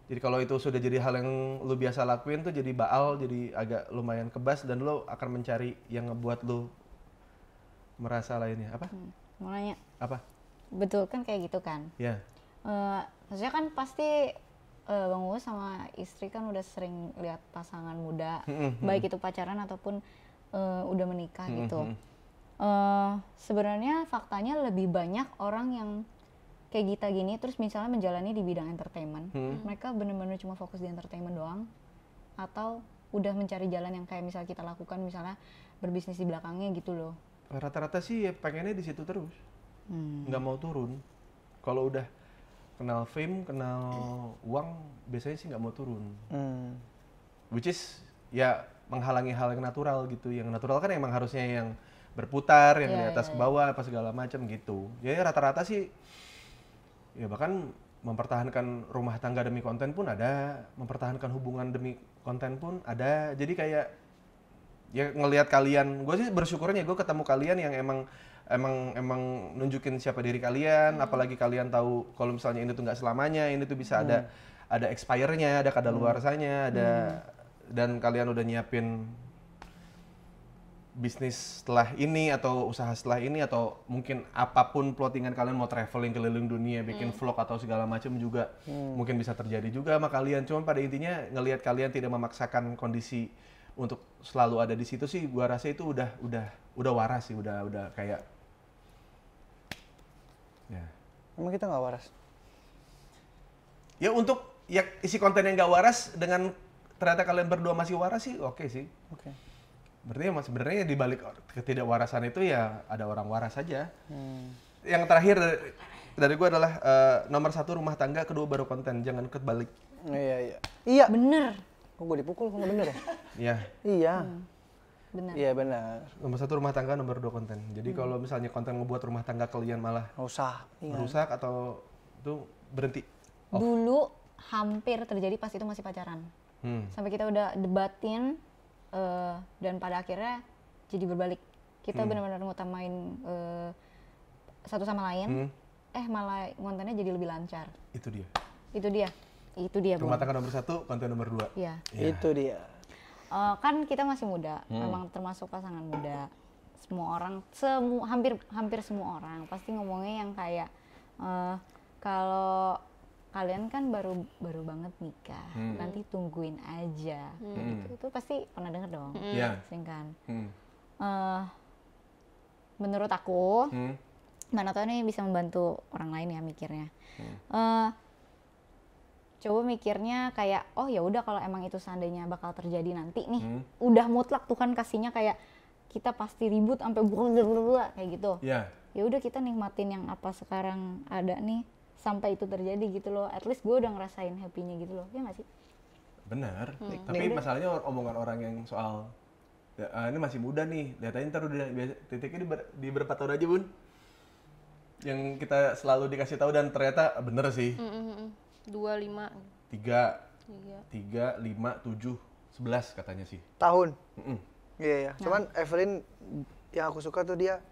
Jadi kalau itu sudah jadi hal yang lu biasa lakuin tuh jadi baal, jadi agak lumayan kebas dan lu akan mencari yang ngebuat lu merasa lainnya apa? Mau nanya, Apa? betul kan kayak gitu kan? Ya. Maksudnya kan pasti Bang Uus sama istri kan udah sering lihat pasangan muda, baik itu pacaran ataupun udah menikah gitu. Sebenarnya faktanya lebih banyak orang yang kayak Gita gini, terus misalnya menjalani di bidang entertainment, mereka bener-bener cuma fokus di entertainment doang, atau udah mencari jalan yang kayak misal kita lakukan, misalnya berbisnis di belakangnya gitu loh. Rata-rata sih ya pengennya di situ terus, nggak mau turun. Kalau udah kenal fame, kenal uang, biasanya sih nggak mau turun. Which is ya menghalangi hal yang natural gitu. Yang natural kan emang harusnya yang berputar, yang di atas ke bawah, apa segala macam gitu. Ya rata-rata sih, ya bahkan mempertahankan rumah tangga demi konten pun ada, mempertahankan hubungan demi konten pun ada. Jadi kayak ya ngelihat kalian, gue sih bersyukurnya gue ketemu kalian yang emang nunjukin siapa diri kalian, apalagi kalian tahu kalau misalnya ini tuh nggak selamanya, ini tuh bisa ada expire-nya, ada kadaluarsanya, ada dan kalian udah nyiapin bisnis setelah ini atau usaha setelah ini atau mungkin apapun plottingan kalian mau traveling keliling dunia, bikin vlog atau segala macam juga mungkin bisa terjadi juga sama kalian. Cuma pada intinya ngelihat kalian tidak memaksakan kondisi untuk selalu ada di situ sih, gua rasa itu udah waras sih, udah kayak ya. Emang kita nggak waras? Ya untuk ya isi konten yang nggak waras dengan ternyata kalian berdua masih waras sih, oke sih. Oke. Berarti ya sebenarnya di balik ketidakwarasan itu ya ada orang waras saja. Yang terakhir dari gue adalah nomor 1 rumah tangga, kedua baru konten, jangan kebalik. Iya. Bener. Kok gue dipukul, kok nggak bener ya? Iya. Iya. Bener. Iya benar. Nomor 1 rumah tangga, nomor 2 konten. Jadi kalau misalnya konten ngebuat rumah tangga kalian malah Nggak usah. rusak atau itu berhenti. Dulu hampir terjadi pas itu masih pacaran. Sampai kita udah debatin dan pada akhirnya jadi berbalik. Kita benar-benar ngutamain satu sama lain. Malah kontennya jadi lebih lancar. Itu dia. Itu dia, Rumah Bang. tangga nomor 1, konten nomor 2. Iya. Itu dia. Kan kita masih muda, memang termasuk pasangan muda. Semua orang, hampir semua orang pasti ngomongnya yang kayak kalau kalian kan baru banget nikah, nanti tungguin aja. Itu pasti pernah denger dong, sering kan. Menurut aku, mana tahu nih bisa membantu orang lain ya mikirnya. Coba mikirnya kayak, oh ya udah kalau emang itu seandainya bakal terjadi nanti nih, udah mutlak Tuhan kasihnya kayak kita pasti ribut sampai kayak gitu. Ya udah kita nikmatin yang apa sekarang ada nih sampai itu terjadi gitu loh. At least gue udah ngerasain happy-nya gitu loh. Ya nggak sih? Benar. Tapi masalahnya omongan orang yang soal ini masih muda nih, lihat aja ntar udah titiknya di berapa tahun aja, Bun? Yang kita selalu dikasih tahu dan ternyata bener sih. 25. 3, 5, 7, 11 katanya sih. Tahun? Iya. Cuman Evelyn yang aku suka tuh dia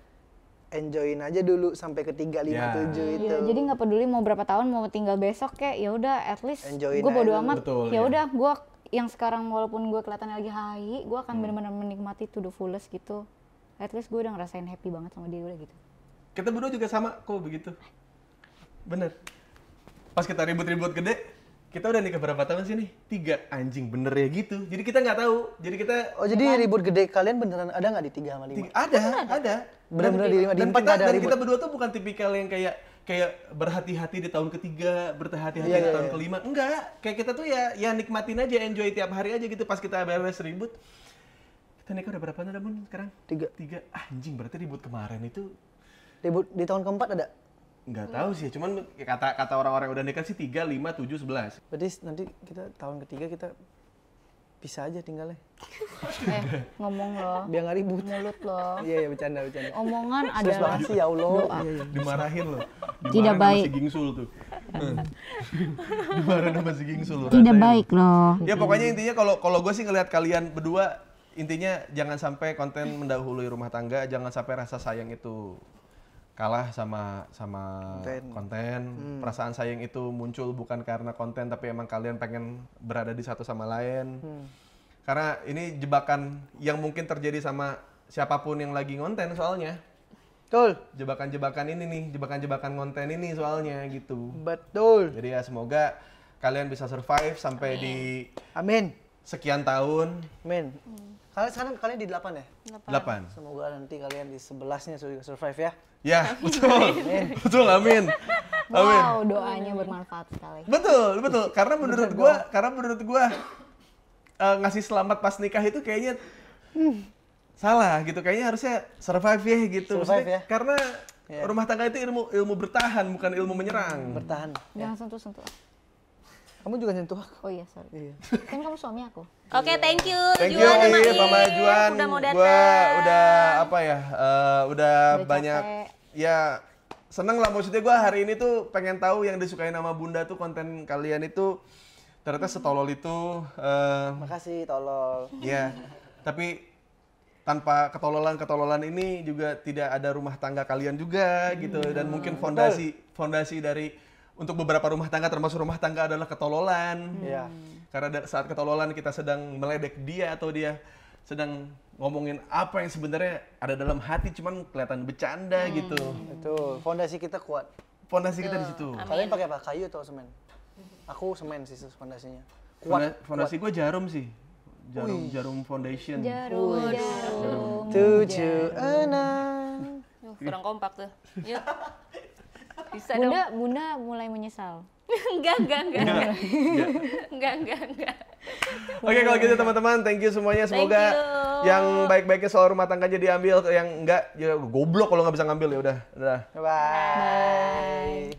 enjoyin aja dulu sampai ke 3, 5, 7 itu. Iya, jadi nggak peduli mau berapa tahun, mau tinggal besok kayak ya udah at least Enjoyin gue bodo aja. amat. Betul, Ya ya. udah gue yang sekarang walaupun gue kelihatannya lagi high, gue akan benar-benar menikmati to the fullest gitu. At least gue udah ngerasain happy banget sama dia udah gitu. Kita berdua juga sama kok begitu. Bener. Pas kita ribut-ribut gede, kita udah nikah berapa tahun sih nih? 3, anjing bener ya gitu. Jadi kita nggak tahu. Jadi kita Oh jadi ribut gede kalian beneran ada nggak di 3 sama 5? ada. Bener-bener di 5, di 4 Dan nggak ada dan ribut? kita berdua tuh bukan tipikal yang kayak berhati-hati di tahun ketiga, berhati-hati Iya, di iya, tahun iya. kelima. Enggak, kayak kita tuh ya nikmatin aja, enjoy tiap hari aja gitu. Pas kita beres ribut, kita nikah udah berapa tahun Bun sekarang? 3. Anjing berarti ribut kemarin itu Ribut di tahun keempat ada? nggak tahu sih, cuman kata orang-orang yang udah nikah sih 3, 5, 7, 11. Berarti nanti kita tahun ketiga kita pisah aja tinggalnya. Ngomong loh, Biar nggak ribut. mulut loh. Iya bercanda. Omongan Terus adalah makasih ya Allah. doa. Dimarahin loh. Tidak Dimarahin sama baik. si Gingsul tuh. Dimarahin sama si Gingsul loh. Tidak rasain. baik loh. Ya pokoknya intinya kalau gue sih ngelihat kalian berdua, intinya jangan sampai konten mendahului rumah tangga, jangan sampai rasa sayang itu kalah sama konten. Perasaan sayang itu muncul bukan karena konten tapi emang kalian pengen berada di satu sama lain. Karena ini jebakan yang mungkin terjadi sama siapapun yang lagi ngonten soalnya. Betul. jebakan-jebakan ini nih, jebakan-jebakan konten ini soalnya gitu. Betul. Jadi ya semoga kalian bisa survive sampai di Amin. sekian tahun. Amin. Sekarang kalian di 8 ya? 8. Semoga nanti kalian di 11-nya survive ya. Ya, betul. Betul, amin. Amin. Wow, doanya bermanfaat sekali. Betul. Karena menurut gua ngasih selamat pas nikah itu kayaknya salah gitu. Kayaknya harusnya survive ya gitu. Survive ya. Karena rumah tangga itu ilmu bertahan, bukan ilmu menyerang. Bertahan. Jangan sentuh-sentuh. Kamu juga nyentuh aku. Oh iya, sorry. Kan kamu suami aku. Oke, thank you Thank you Juan sama Mama If. Juan. Udah mau Gua datang. udah apa ya? Udah banyak capek. ya seneng lah, maksudnya gua hari ini tuh pengen tahu yang disukai nama Bunda tuh konten kalian itu ternyata setolol itu. Makasih, tolol. Ya, tapi tanpa ketololan ini juga tidak ada rumah tangga kalian juga gitu, dan mungkin fondasi dari untuk beberapa rumah tangga termasuk rumah tangga adalah ketololan. Iya. Karena saat ketololan kita sedang meledek dia atau dia sedang ngomongin apa yang sebenarnya ada dalam hati cuman kelihatan bercanda gitu. Betul. Fondasi kita kuat. Fondasi kita di situ. Kalian pakai apa? Kayu atau semen? Aku semen sih fondasinya. Kuat. Fondasi gue jarum sih. Jarum foundation. Jarum. 7, 6. Kurang kompak tuh. Yuk. Bisa dong. Bunda mulai menyesal. Enggak. Oke, kalau gitu teman-teman, thank you semuanya. Semoga yang baik-baiknya soal rumah tangganya diambil, yang enggak ya goblok kalau nggak bisa ngambil ya udah. Bye.